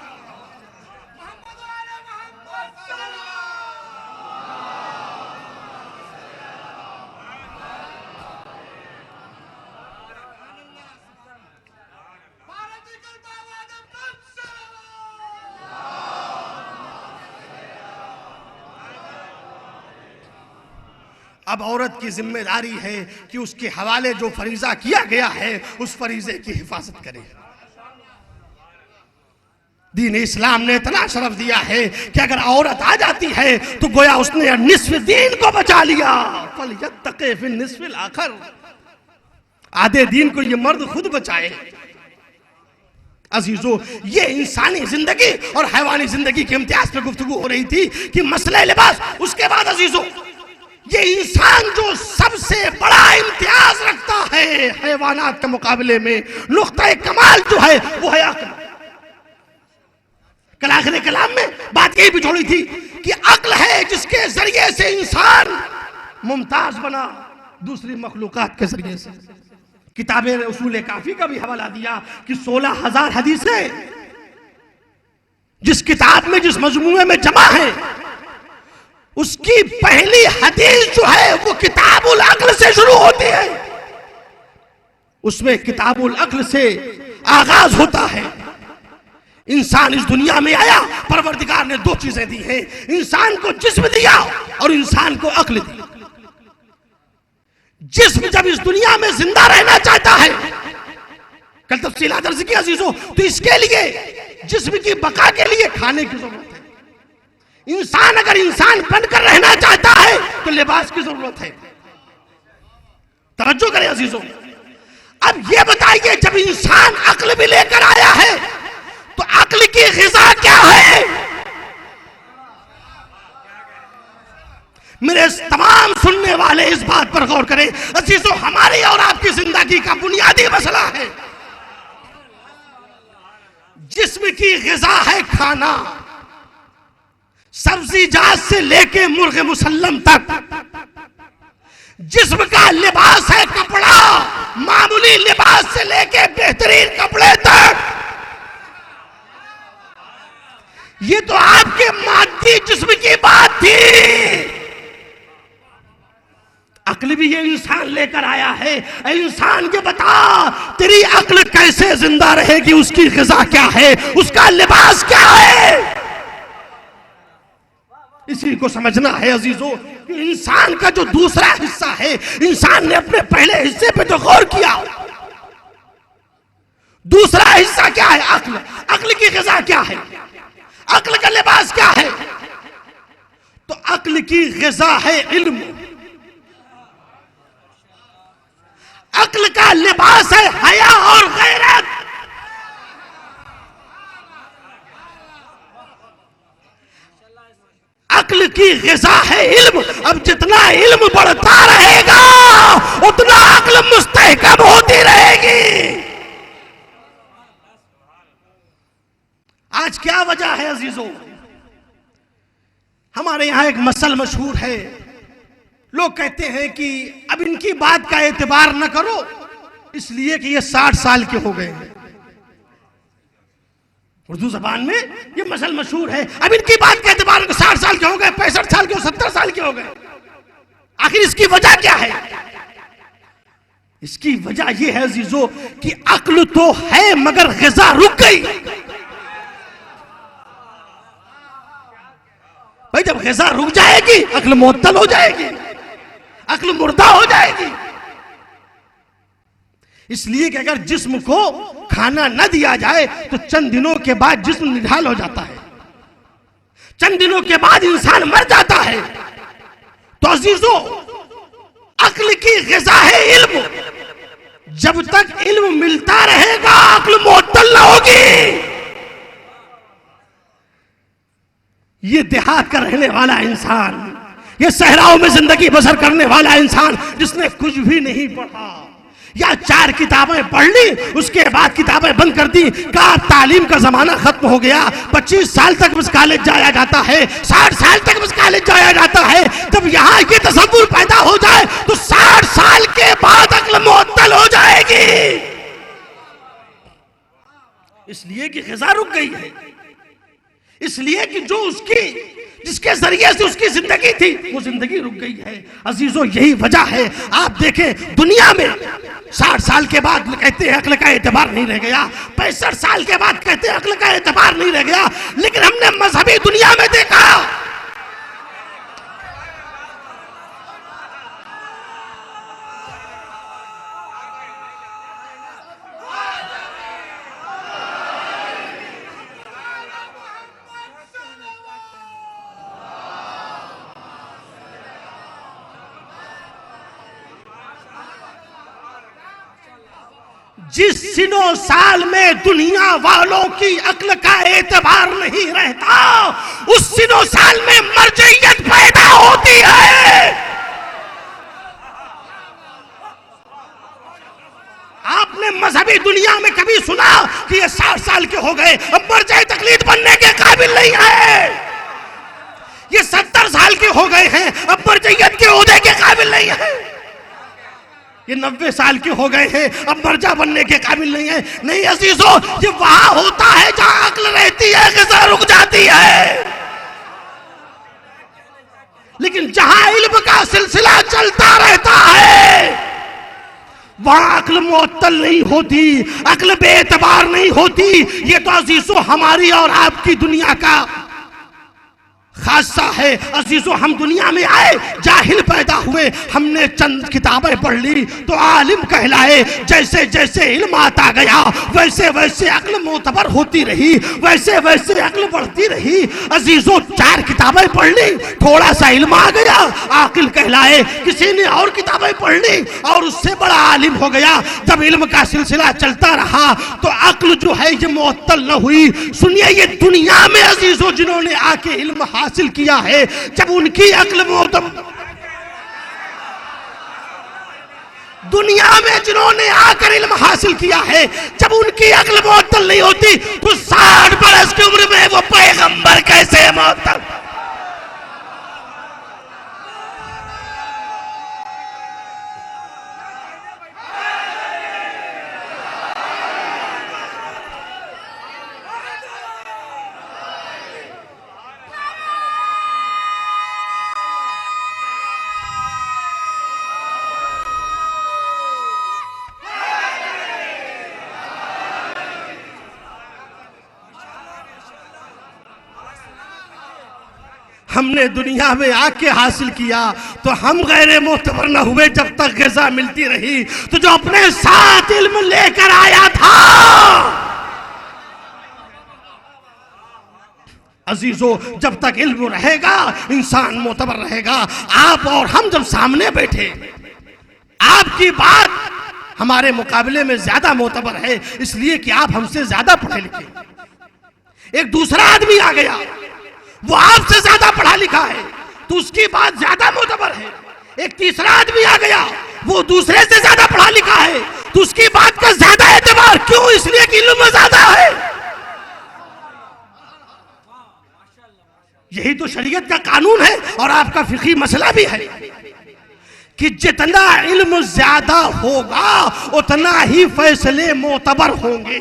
अब औरत की जिम्मेदारी है कि उसके हवाले जो फरीजा किया गया है उस फरीजे की हिफाजत करे। दीन इस्लाम ने इतना शरफ दिया है कि अगर औरत आ जाती है तो गोया उसने निस्फ दीन को बचा लिया। फलयत्तक़ि फिन निस्फिल आखर, आधे दीन को ये मर्द खुद बचाए। अजीजों, ये इंसानी जिंदगी और हैवानी जिंदगी के इम्तियाज पे गुफ्तगू हो रही थी कि मसला लिबास। उसके बाद अजीजों, ये इंसान जो सबसे बड़ा इम्तियाज रखता है हैवानात के मुकाबले में, नुक्ता कमाल जो है वो है अक्ल। कल आखिर कलाम में बात यही भी छोड़ी थी कि अक्ल है जिसके जरिए से इंसान मुमताज बना दूसरी मखलूकात के जरिए से। किताबें उसूल काफी का भी हवाला दिया कि 16,000 हदीसें जिस किताब में जिस मजमूए में जमा है उसकी पहली हदीस जो है वो किताबुल अक्ल से शुरू होती है। उसमें किताबुल अक्ल से आगाज होता है। इंसान इस दुनिया में आया, परवरदिगार ने 2 चीजें दी हैं, इंसान को जिस्म दिया और इंसान को अक्ल दी। जिस्म जब इस दुनिया में जिंदा रहना चाहता है, कल तफसीलात अर्ज़ की अजीजों, तो इसके लिए जिस्म की बका के लिए खाने की जरूरत है। इंसान अगर इंसान बनकर रहना चाहता है तो लिबास की जरूरत है। तवज्जो करें अजीजों। अब ये बताइए जब इंसान अक्ल भी लेकर आया है तो अक्ल की ग़िज़ा क्या है? मेरे तमाम सुनने वाले इस बात पर गौर करें अजीजों, हमारी और आपकी जिंदगी का बुनियादी मसला है जिस्म की ग़िज़ा है खाना। सब्जी जात से लेके मुर्गे मुसल्लम तक जिस्म का लिबास है कपड़ा, मामूली लिबास से लेके बेहतरीन कपड़े तक। ये तो आपके मादी जिस्म की बात थी। अक्ल भी ये इंसान लेकर आया है। ऐ इंसान के बता, तेरी अक्ल कैसे जिंदा रहेगी? उसकी ग़िज़ा क्या है? उसका लिबास क्या है? इसी को समझना है अजीजों कि इंसान का जो दूसरा हिस्सा है, इंसान ने अपने पहले हिस्से पे तो गौर किया। दूसरा हिस्सा क्या है? अक्ल। अक्ल की ग़िज़ा क्या है? अक्ल का लिबास क्या है? तो अक्ल की ग़िज़ा है इल्म, अक्ल का लिबास है हया और गैरत। अक्ल की ग़िज़ा है इल्म। अब जितना इल्म बढ़ता रहेगा उतना अक्ल मुस्तहकम होती रहेगी। आज क्या वजह है अजीजों? हमारे यहां एक मसल मशहूर है। लोग कहते हैं कि अब इनकी बात का एतबार न करो, इसलिए कि ये 60 साल के हो गए हैं। उर्दू जबान में ये मसल मशहूर है, अब इनकी बात का एतबार 60 साल के हो गए, 65 साल के, 70 साल के हो गए। आखिर इसकी वजह क्या है? इसकी वजह यह है अजीजों कि अक्ल तो है मगर ग़िज़ा रुक गई। भाई जब ग़िज़ा रुक जाएगी अक्ल मुअत्तल हो जाएगी, अक्ल मुर्दा हो जाएगी। इसलिए कि अगर जिस्म को खाना न दिया जाए तो चंद दिनों के बाद जिस्म निढाल हो जाता है, चंद दिनों के बाद इंसान मर जाता है। तो अजीजों, अक्ल की ग़िज़ा है इल्म। जब तक इल्म मिलता रहेगा अक्ल मुअत्तल न होगी। ये देहात का रहने वाला इंसान, ये सहराओं में जिंदगी बसर करने वाला इंसान जिसने कुछ भी नहीं पढ़ा या 4 किताबें पढ़ ली उसके बाद किताबें बंद कर दी, कहा तालीम का जमाना खत्म हो गया। 25 साल तक बस कॉलेज जाया जाता है, 60 साल तक बस कॉलेज जाया जाता है। जब यहाँ ये तसव्वुर पैदा हो जाए तो 60 साल के बाद अक्ल मुअत्तल हो जाएगी। इसलिए कि ग़िज़ा रुक गई है, इसलिए कि जो उसकी जिसके जरिए से उसकी जिंदगी थी वो जिंदगी रुक गई है। अजीजों, यही वजह है। आप देखें दुनिया में 60 साल के बाद कहते हैं अक्ल का एतबार नहीं रह गया, 65 साल के बाद कहते हैं अक्ल का एतबार नहीं रह गया। लेकिन हमने मजहबी दुनिया में देखा, जिस सिनो साल में दुनिया वालों की अक्ल का एतबार नहीं रहता, उस सिनो साल में मर्जियत पैदा होती है। आपने मजहबी दुनिया में कभी सुना कि ये 60 साल के हो गए अब मर्जिए तकलीद बनने के काबिल नहीं है? ये 70 साल के हो गए हैं अब मर्जियत के ओहदे के काबिल नहीं है? ये 90 साल के हो गए हैं अब मर्जा बनने के काबिल नहीं है? नहीं अजीजों, ये वहां होता है जहां अक्ल रहती है, ग़िज़ा रुक जाती है। लेकिन जहां इल्म का सिलसिला चलता रहता है वहां अक्ल मुअत्तल नहीं होती, अक्ल बेएतबार नहीं होती। ये तो अजीजों हमारी और आपकी दुनिया का खासा है। अजीजों, हम दुनिया में आए जाहिल पैदा हुए, हमने चंद किताबें पढ़ ली तो आलिम कहलाए। जैसे जैसे इल्म आता गया वैसे वैसे अक्ल मोतबर होती रही, वैसे वैसे अक्ल बढ़ती रही। अजीजों, 4 किताबें पढ़ ली, थोड़ा सा इल्म आ गया, आकिल कहलाए। किसी ने और किताबें पढ़ ली और उससे बड़ा आलिम हो गया। जब इल्म का सिलसिला चलता रहा तो अक्ल जो है ये मुअत्तल न हुई। सुनिए, ये दुनिया में अजीजों जिन्होंने आके इल्म हासिल किया है, जब उनकी अक्ल दुनिया में जिन्होंने आकर इल्म हासिल किया है, जब उनकी अक्ल मुअत्तल नहीं होती तो 60 बरस की उम्र में वो पैगंबर कैसे मुअत्तल? हमने दुनिया में आके हासिल किया तो हम गैर मोतबर न हुए जब तक ग़िज़ा मिलती रही। तो जो अपने साथ इल्म लेकर आया था, अजीजों, जब तक इल्म रहेगा इंसान मोतबर रहेगा। आप और हम जब सामने बैठे, आपकी बात हमारे मुकाबले में ज्यादा मोतबर है, इसलिए कि आप हमसे ज्यादा पढ़े लिखे। एक दूसरा आदमी आ गया, वो आपसे ज्यादा पढ़ा लिखा है तो उसकी बात ज्यादा मोतबर है। एक तीसरा आदमी आ गया, वो दूसरे से ज्यादा पढ़ा लिखा है तो उसकी बात का ज्यादा एतबार। क्यों? इसलिए कि इल्म ज्यादा है। यही तो शरीयत का कानून है और आपका फिक़ही मसला भी है कि जितना इल्म ज्यादा होगा उतना ही फैसले मोतबर होंगे।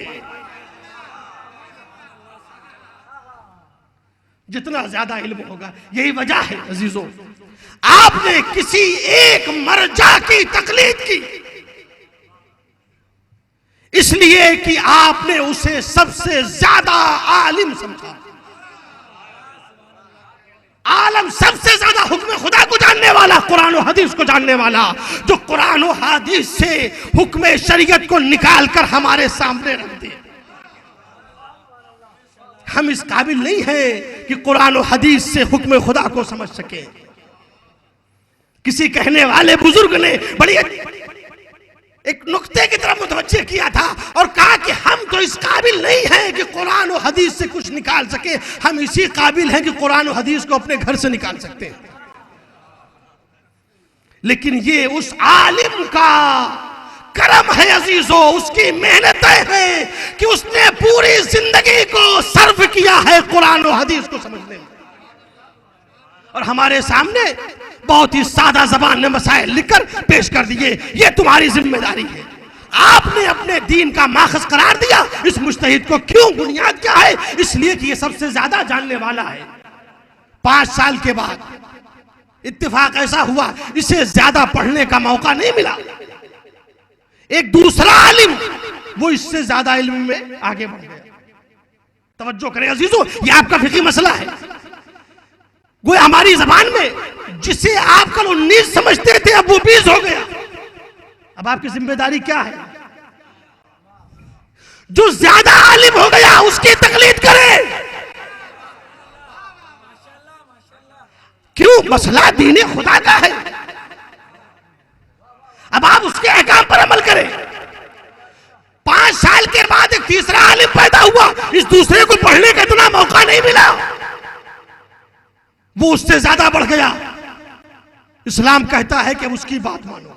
जितना ज्यादा इल्म होगा, यही वजह है अजीजों, आपने किसी एक मरजा की तकलीद की इसलिए कि आपने उसे सबसे ज्यादा आलिम समझा। आलम सबसे ज्यादा हुक्म खुदा को जानने वाला, कुरान और हदीस को जानने वाला, जो कुरान और हदीस से हुक्म शरीयत को निकाल कर हमारे सामने रख दे। हम इस काबिल नहीं हैं कि कुरान और हदीस से हुक्म खुदा को समझ सके। किसी कहने वाले बुजुर्ग ने बड़ी एक नुक्ते की तरफ मुतवज्जे किया था और कहा कि हम तो इस काबिल नहीं हैं कि कुरान और हदीस से कुछ निकाल सके, हम इसी काबिल हैं कि कुरान और हदीस को अपने घर से निकाल सकते हैं। लेकिन ये उस आलिम का करम है अजीजों, उसकी मेहनतें हैं कि उसने पूरी जिंदगी को सर्व किया है कुरान और हदीस को समझने में। और हमारे सामने बहुत ही सादा जबान में मसाइल लिखकर पेश कर दिए। ये तुम्हारी जिम्मेदारी है। आपने अपने दीन का माखज करार दिया इस मुज्तहिद को। क्यों? बुनियाद क्या है? इसलिए कि ये सबसे ज्यादा जानने वाला है। 5 साल के बाद इत्तेफाक ऐसा हुआ, इसे ज्यादा पढ़ने का मौका नहीं मिला। एक दूसरा आलिम वो इससे ज्यादा इल्म में आगे बढ़ गया। तवज्जो करें अजीजों, ये आपका फिक़ही मसला है। वो हमारी जबान में जिसे आप कल 19 समझते थे अब वो 20 हो गया। अब आपकी जिम्मेदारी क्या है? जो ज्यादा आलिम हो गया उसकी तकलीद करें। क्यों? मसला दीन खुदा का है। अब आप उसके अहकाम पर अमल करें। 5 साल के बाद एक तीसरा आलिम पैदा हुआ, इस दूसरे को पढ़ने का इतना मौका नहीं मिला, वो उससे ज्यादा बढ़ गया। इस्लाम कहता है कि उसकी बात मानो।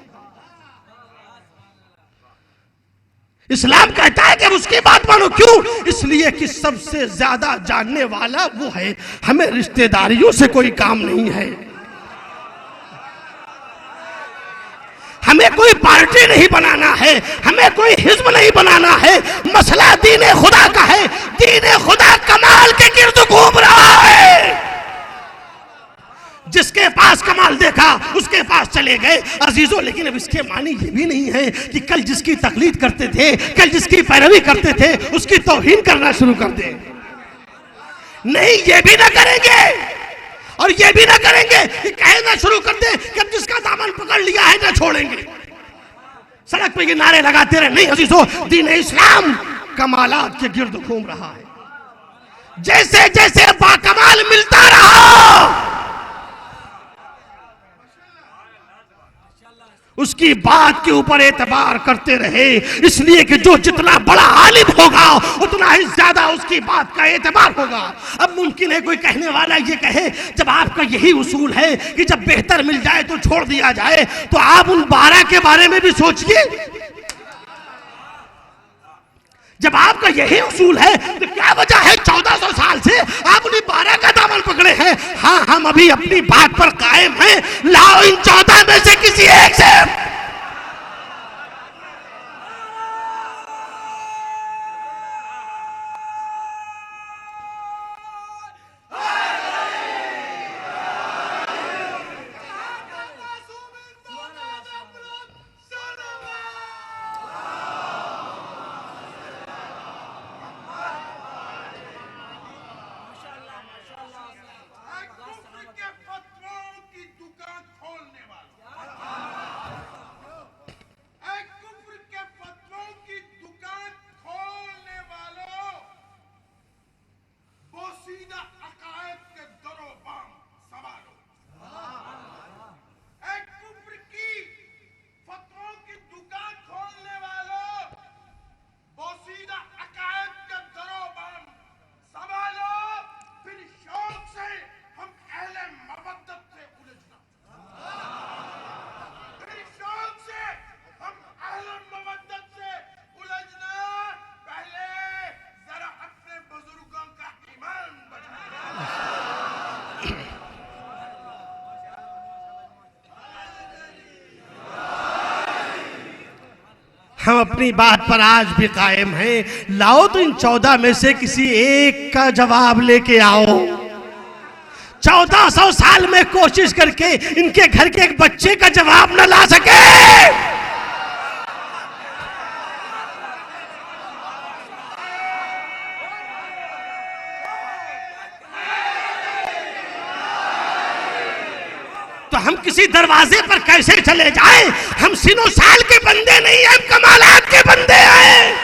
इस्लाम कहता है कि उसकी बात मानो। क्यों? इसलिए कि सबसे ज्यादा जानने वाला वो है। हमें रिश्तेदारियों से कोई काम नहीं है, हमें कोई पार्टी नहीं बनाना है, हमें कोई हिज्ब नहीं बनाना है। मसला दीन खुदा का है। दीन खुदा कमाल के गिर्द घूम रहा है। जिसके पास कमाल देखा उसके पास चले गए अजीजों। लेकिन अब इसके मानी ये भी नहीं है कि कल जिसकी तकलीद करते थे, कल जिसकी पैरवी करते थे, उसकी तौहीन करना शुरू कर दे। नहीं, ये भी ना करेंगे। और ये भी ना करेंगे कि कहना शुरू कर दे कि अब जिसका दामन पकड़ लिया है ना छोड़ेंगे। सड़क पे ये नारे लगाते रहे। नहीं अजीजों, दीन इस्लाम कमालात के गिर्द घूम रहा है। जैसे जैसे बाकमाल मिलता रहा उसकी बात के ऊपर एतबार करते रहे। इसलिए कि जो जितना बड़ा आलिम होगा उतना ही ज्यादा उसकी बात का एतबार होगा। अब मुमकिन है कोई कहने वाला ये कहे, जब आपका यही उसूल है कि जब बेहतर मिल जाए तो छोड़ दिया जाए, तो आप उन 12 के बारे में भी सोचिए। जब आपका यही उसूल है तो क्या वजह है 1400 साल से आप उन्हीं 12 का दामन पकड़े हैं? हाँ, हम अभी अपनी बात पर कायम हैं। लाओ इन 14 में से किसी एक से। पोशीदा अकायद के दरो बाम संभालो। एक कुफ्र की फतवों की दुकान खोलने वालों, पोशीदा अकायद के दरो बाम संभालो, फिर शौक से हम अहले मवद्दत से उलझना, फिर शौक से हम अहले मवद्दत से उलझना। पहले जरा अपने बुजुर्गों का ईमान बचाओ। हम अपनी बात पर आज भी कायम हैं। लाओ तो इन 14 में से किसी एक का जवाब लेके आओ। 1400 साल में कोशिश करके इनके घर के एक बच्चे का जवाब न ला सके। तो हम किसी दरवाजे पर कैसे चले जाएं? हम सिनो साल के बंदे नहीं, हम कमालात के बंदे हैं।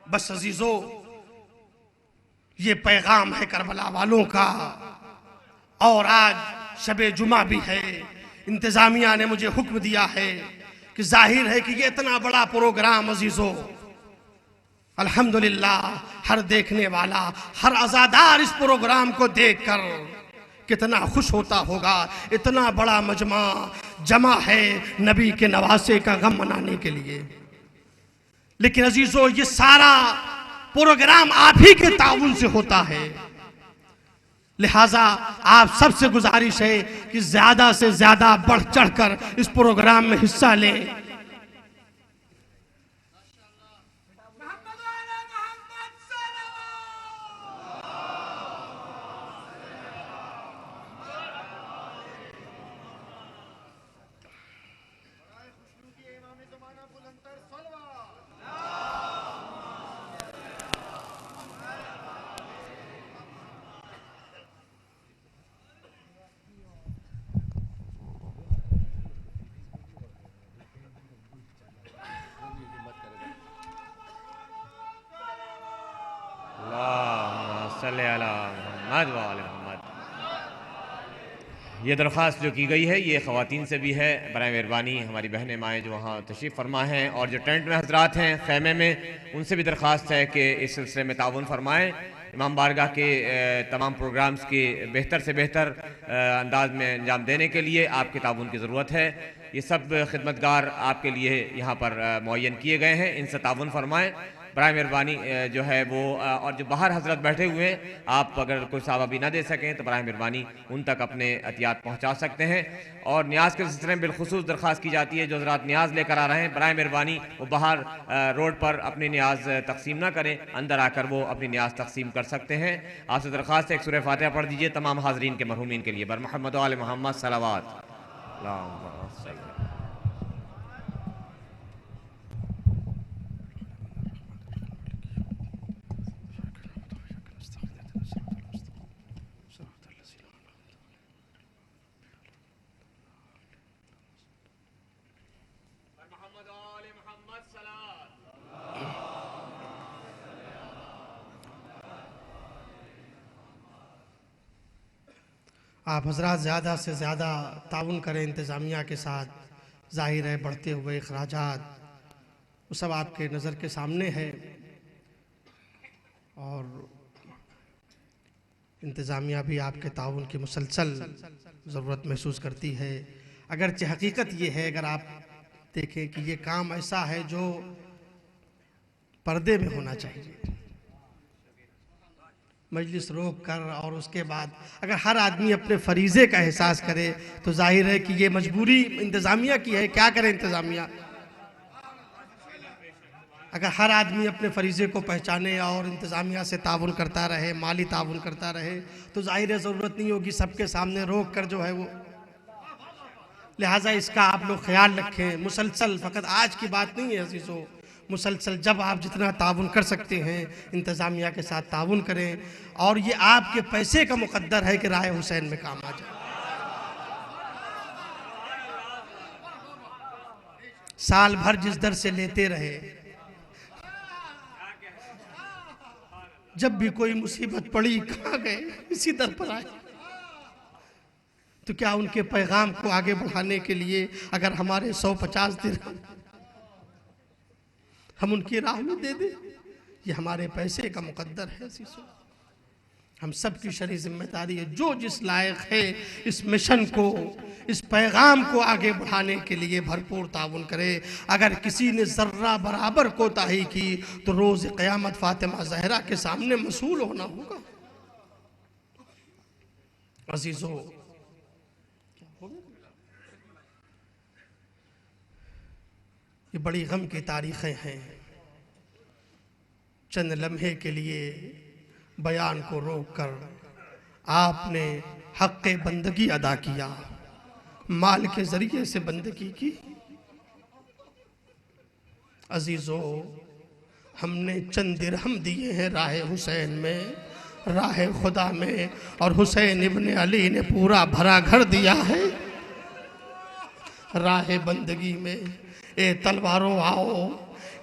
बस अजीजों, ये पैगाम है करबला वालों का। और आज शबे जुमा भी है। इंतजामिया ने मुझे हुक्म दिया है कि जाहिर है कि ये इतना बड़ा प्रोग्राम अजीजों, अल्हम्दुलिल्लाह हर देखने वाला, हर अज़ादार इस प्रोग्राम को देखकर कितना खुश होता होगा। इतना बड़ा मजमा जमा है नबी के नवासे का गम मनाने के लिए। लेकिन अजीजों, ये सारा प्रोग्राम आप ही के ताउन से होता है। लिहाजा आप सबसे गुजारिश है कि ज्यादा से ज्यादा बढ़ चढ़कर इस प्रोग्राम में हिस्सा लें। ये दरख्वास्त जो की गई है ये ख़वातीन से भी है। बराए मेहरबानी हमारी बहनें माएँ जो वहाँ तशरीफ़ फरमा हैं और जो टेंट में हजरात हैं ख़ैमे में, उनसे भी दरख्वास्त है कि इस सिलसिले में ताउन फरमाएँ। इमाम बारगाह के तमाम प्रोग्राम्स के बेहतर से बेहतर अंदाज में अंजाम देने के लिए आपके ताउन की ज़रूरत है। ये सब खिदमतगार आपके लिए यहाँ पर मुअय्यन किए गए हैं, इनसे ताउन फरमाएँ बराए मेहरबानी। जो है वो और जो बाहर हजरत बैठे हुए हैं, आप अगर कोई साहब अभी ना दे सकें तो बराए मेहरबानी उन तक अपने अतियात पहुँचा सकते हैं। और न्याज के सिलसिले में बिलखुसूस दरख्वास्त की जाती है, जो हजरात न्याज लेकर आ रहे हैं बराए मेहरबानी वो बाहर रोड पर अपनी न्याज तकसीम ना करें, अंदर आकर वो अपनी न्याज तकसीम कर सकते हैं। आपसे दरख्वास्त है एक सूरह फातिहा पढ़ दीजिए तमाम हाजरीन के मरहूमीन के लिए। बर मोहम्मद वाले मोहम्मद सलावत। आप हजरात ज़्यादा से ज़्यादा ताउन करें इंतज़ामिया के साथ। ज़ाहिर है बढ़ते हुए अखराजात वो सब आपके नज़र के सामने है और इंतज़ामिया भी आपके ताउन की मुसलसल ज़रूरत महसूस करती है। अगरचे हकीकत ये है, अगर आप देखें कि ये काम ऐसा है जो पर्दे में होना चाहिए, मजलिस रोक कर और उसके बाद अगर हर आदमी अपने फरीज़े का एहसास करे तो जाहिर है कि ये मजबूरी इंतज़ामिया की है। क्या करे इंतज़ामिया? अगर हर आदमी अपने फरीज़े को पहचाने और इंतज़ामिया से ताउन करता रहे, माली ताउन करता रहे, तो जाहिर है ज़रूरत नहीं होगी सबके सामने रोक कर जो है वो। लिहाजा इसका आप लोग ख्याल रखें। मुसलसल फ़कत आज की बात नहीं है अज़ीज़ों, मुसलसल जब आप जितना ताउन कर सकते हैं इंतज़ामिया के साथ ताउन करें। और ये आपके पैसे का मुक़द्दर है कि राय हुसैन में काम आ जाए। साल भर जिस दर से लेते रहे, जब भी कोई मुसीबत पड़ी कहाँ गए, इसी दर पर आए। तो क्या उनके पैगाम को आगे बढ़ाने के लिए अगर हमारे 150 दिरहम हम उनकी राह में दे दें, ये हमारे पैसे का मुकद्दर है। सीसो हम सब की शरी जिम्मेदारी है, जो जिस लायक है इस मिशन को, इस पैगाम को आगे बढ़ाने के लिए भरपूर ताउन करे। अगर किसी ने जर्रा बराबर कोताही की तो रोज क़यामत फातिमा ज़हरा के सामने मसूल होना होगा। अजीजों, ये बड़ी गम की तारीखें हैं। चंद लम्हे के लिए बयान को रोककर आपने हक़ बंदगी अदा किया, माल के जरिए से बंदगी की। अजीजों, हमने चंद दिरहम दिए हैं राह हुसैन में, राह खुदा में, और हुसैन इब्ने अली ने पूरा भरा घर दिया है राह बंदगी में। ए तलवारों आओ,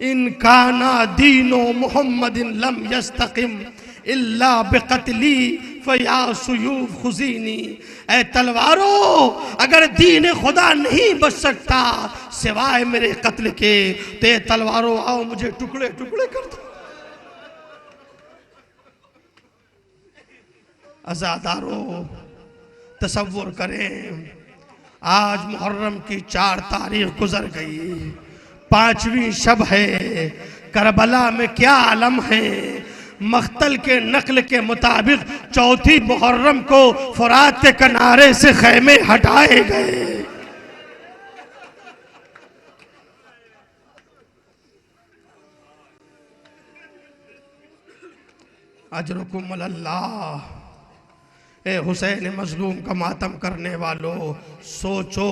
इनकाना दीनो मुहम्मदिन लम यस्तकिम इल्ला बिकतली फया सुयूफ खुजीनी। ए तलवारों, अगर दीन खुदा नहीं बच सकता सिवाय मेरे कत्ल के, तो ए तलवारों आओ मुझे टुकड़े टुकड़े कर दो। अज़ादारों, तसव्वुर करें, आज मुहर्रम की 4 तारीख गुजर गई, 5वीं शब है। करबला में क्या आलम है। मख्तल के नकल के मुताबिक 4थी मुहर्रम को फुरात के किनारे से खैमे हटाए गए। अजरुकुम अल्लाह। ए हुसैन मजलूम का मातम करने वालों, सोचो,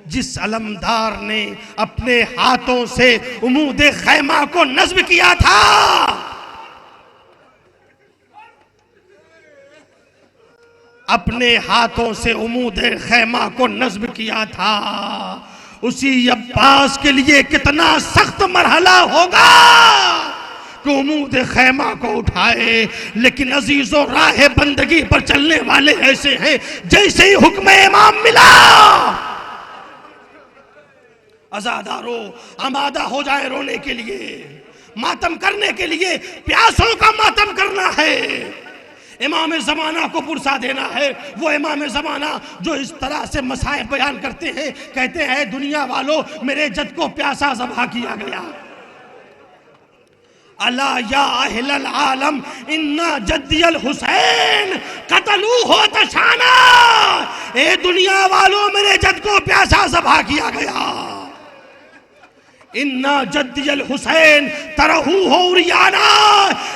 जिस अलमदार ने अपने हाथों से उमूद खैमा को नस्ब किया था, अपने हाथों से उमूद खैमा को नस्ब किया था, उसी अब्बास के लिए कितना सख्त मरहला होगा कि उमूद खैमा को उठाए। लेकिन अजीजों, राह बंदगी पर चलने वाले ऐसे हैं, जैसे ही हुक्म इमाम मिला, अज़ादारों आमादा हो जाए रोने के लिए, मातम करने के लिए। प्यासों का मातम करना है, इमाम ज़माना को पुरसा देना है। वो इमाम ज़माना जो इस तरह से मसाइब बयान करते हैं, कहते हैं दुनिया वालों मेरे जद को प्यासा ज़बह किया गया। अला या अहलल आलम इन्ना जद्दियल हुसैन कतलू हो तशाना। ए दुनिया वालों मेरे जद को प्यासा ज़बह किया गया। इन्ना जद्दियल हुसैन तरहू हो रियाना।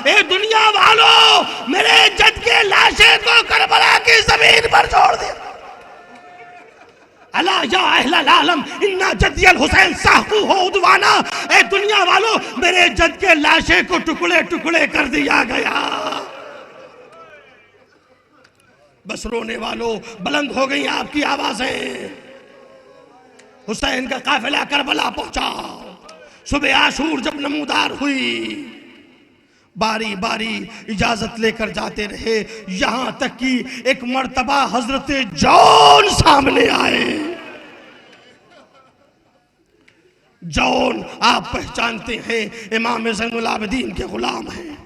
ए दुनिया वालों मेरे जद के लाशे को करबला की जमीन पर छोड़ दिया। अला या अहलल आलम इन्ना जद्दियल हुसैन साहू हो उदवाना। ए दुनिया वालों मेरे जद के लाशे को टुकड़े टुकड़े कर दिया गया। बस रोने वालों, बुलंद हो गई आपकी आवाजें। हुसैन का काफिला करबला पहुंचा। सुबह आशूर जब नमूदार हुई, बारी बारी इजाजत लेकर जाते रहे, यहां तक कि एक मर्तबा हजरत जौन सामने आए। जौन आप पहचानते हैं, इमाम ज़ैनुल आबिदीन के गुलाम हैं।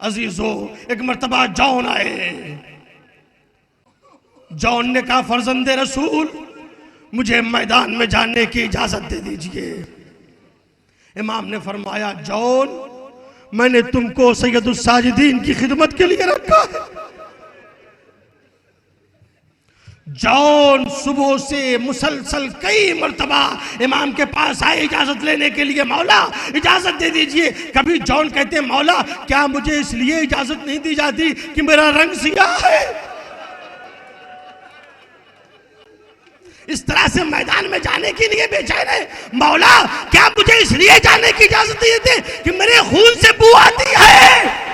अजीजों, एक मर्तबा जौन आए। जौन ने कहा, फर्जंदे रसूल मुझे मैदान में जाने की इजाजत दे दीजिए। इमाम ने फरमाया, जौन मैंने तुमको सैयदुस साजिदीन की खिदमत के लिए रखा है। जौन सुबह से मुसलसल कई मर्तबा इमाम के पास आए इजाजत लेने के लिए, मौला इजाजत दे दीजिए। कभी जौन कहते, मौला क्या मुझे इसलिए इजाजत नहीं दी जाती कि मेरा रंग सियाह है। इस तरह से मैदान में जाने के लिए बेचैन है। मौला क्या मुझे इसलिए जाने की इजाजत दी थी कि मेरे खून से बू आती है।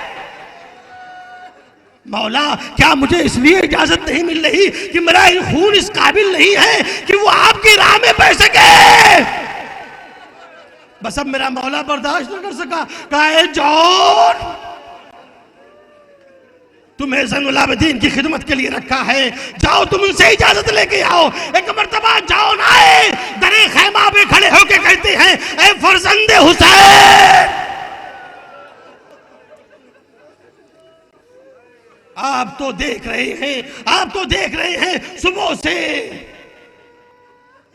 मौला क्या मुझे इसलिए इजाजत नहीं मिल रही कि मेरा ये खून इस काबिल नहीं है कि वो आपकी राह में बह सके? बस अब मेरा मौला बर्दाश्त न कर सका, कहा जॉन तुम्हें ज़ैनुल आबिदीन की खिदमत के लिए रखा है, जाओ तुम उनसे इजाजत लेके आओ। एक मर्तबा जॉन आए, दरे खैमा पे खड़े होके कहते हैं, ए फरजंदे हुसैन, आप तो देख रहे हैं सुबह से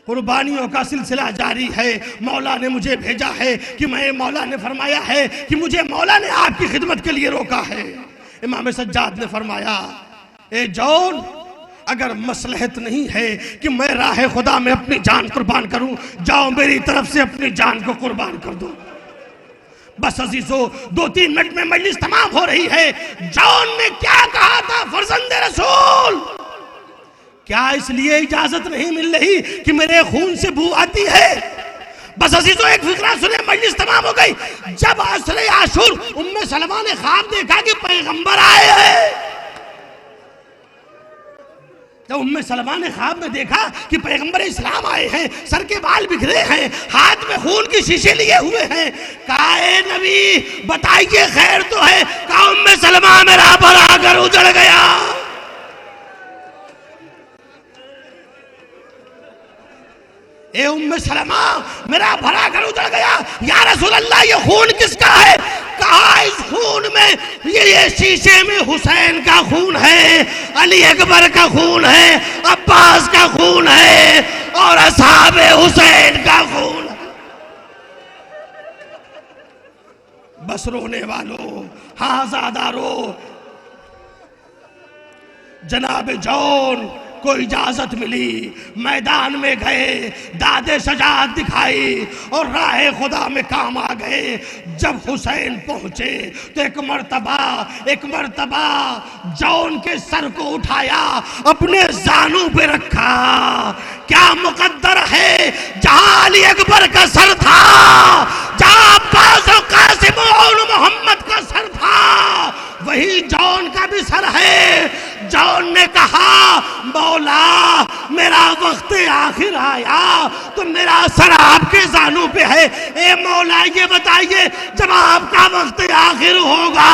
कुर्बानियों का सिलसिला जारी है। मौला ने मुझे भेजा है कि मौला ने फरमाया है कि मुझे मौला ने आपकी खिदमत के लिए रोका है। इमाम सज्जाद ने फरमाया, ए जॉन अगर मसलहत नहीं है कि मैं राह खुदा में अपनी जान कुर्बान करूं, जाओ मेरी तरफ से अपनी जान को कुर्बान कर दो। बस अजीजों 2-3 मिनट में मजलिस तमाम हो रही है। जॉन ने क्या कहा था फरजंदे रसूल? क्या इसलिए इजाजत नहीं मिल रही कि मेरे खून से बू आती है? बस अजीजों एक फिक्रा सुने, मजलिस तमाम हो गई। जब असरे आशूर उम्मे सलमा ने ख्वाब देखा कि पैगंबर आए हैं, जब उम्मे सलमा ने ख्वाब में देखा कि पैगंबर इस्लाम आए हैं, सर के बाल बिखरे हैं, हाथ में खून की शीशे लिए हुए हैं, कहा ए नबी बताइए खैर तो है? कहा उम्मे सलमा मेरा भला घर उजड़ गया। ए उम्मे सलमा मेरा भरा घर उजड़ गया। या रसूल अल्लाह ये खून किसका है? कहा इस खून में ये शीशे में हुसैन का खून है, अली अकबर का खून है, अब्बास का खून है और असहाबे हुसैन का खून है। बस रोने वालों हाँ ज़ादारो, जनाब जॉन को इजाजत मिली, मैदान में गए, दादे सजाद दिखाई और राह खुदा में काम आ गए। जब हुसैन पहुंचे तो एक मर्तबा जॉन के सर को उठाया, अपने जानू पे रखा। क्या मुकद्दर है, जहां अली अकबर का सर था, जहां अब्बास और कासिम और मोहम्मद का सर था, वही जॉन का भी सर है। जॉन ने कहा मौला मेरा वक्त आखिर आया तो मेरा सर आपके जानू पे है। ए मौला ये बताइए जब आपका वक्त आखिर होगा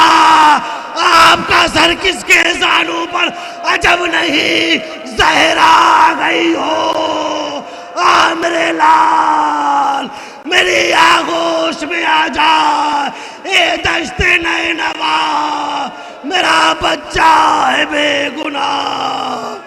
आपका सर किसके जानू पर? अजब नहीं ज़हरा आ गई हो। आ मेरे लाल मेरी आगोश में आ जा, ए दश्ते नए नवा मेरा बच्चा है बेगुनाह।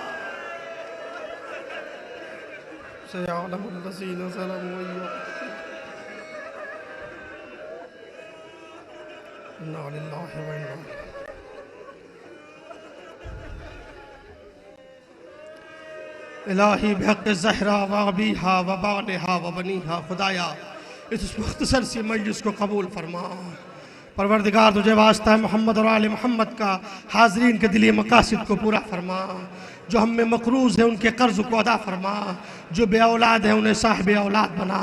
इलाही बहक़ ज़हरा वबीहा वबालिहा वबनीहा, खुदाया इस मुख्तसर सी मजलिस को कबूल फरमा। परवरदिगार तुझे वास्ता है मोहम्मद और आले मोहम्मद का हाज़रीन के दिली मकासिद को पूरा फरमा। जो हम में मकरूज़ है उनके कर्ज़ को अदा फरमा, जो बे औलाद है उन्हें साहिब औलाद बना,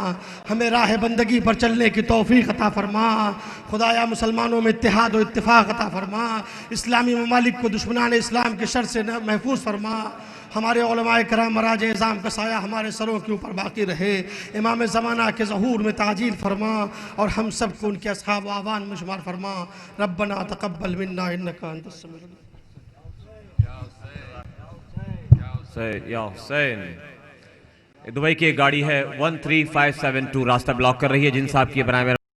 हमें राह बंदगी पर चलने की तौफ़ीक़ अता फरमा। खुदाया मुसलमानों में इत्तेहाद और इत्तिफ़ाक़ अता फरमा, इस्लामी ममालिक को दुश्मनान इस्लाम के शर से महफूज फरमा। हमारे उलमाए कराम मराज इज़ाम का साया हमारे सरों के ऊपर बाकी रहे। इमाम ज़माना के ज़हूर में ताजील फरमा और हम सब को उनके अस्हाब आवान में शुमार फरमा। रब्बना तक़ब्बल मिन्ना इन्नका अंतस समीउल अलीम। या हुसैन, दुबई की एक गाड़ी है 13572 रास्ता ब्लॉक कर रही है। जिन साहब की बनाए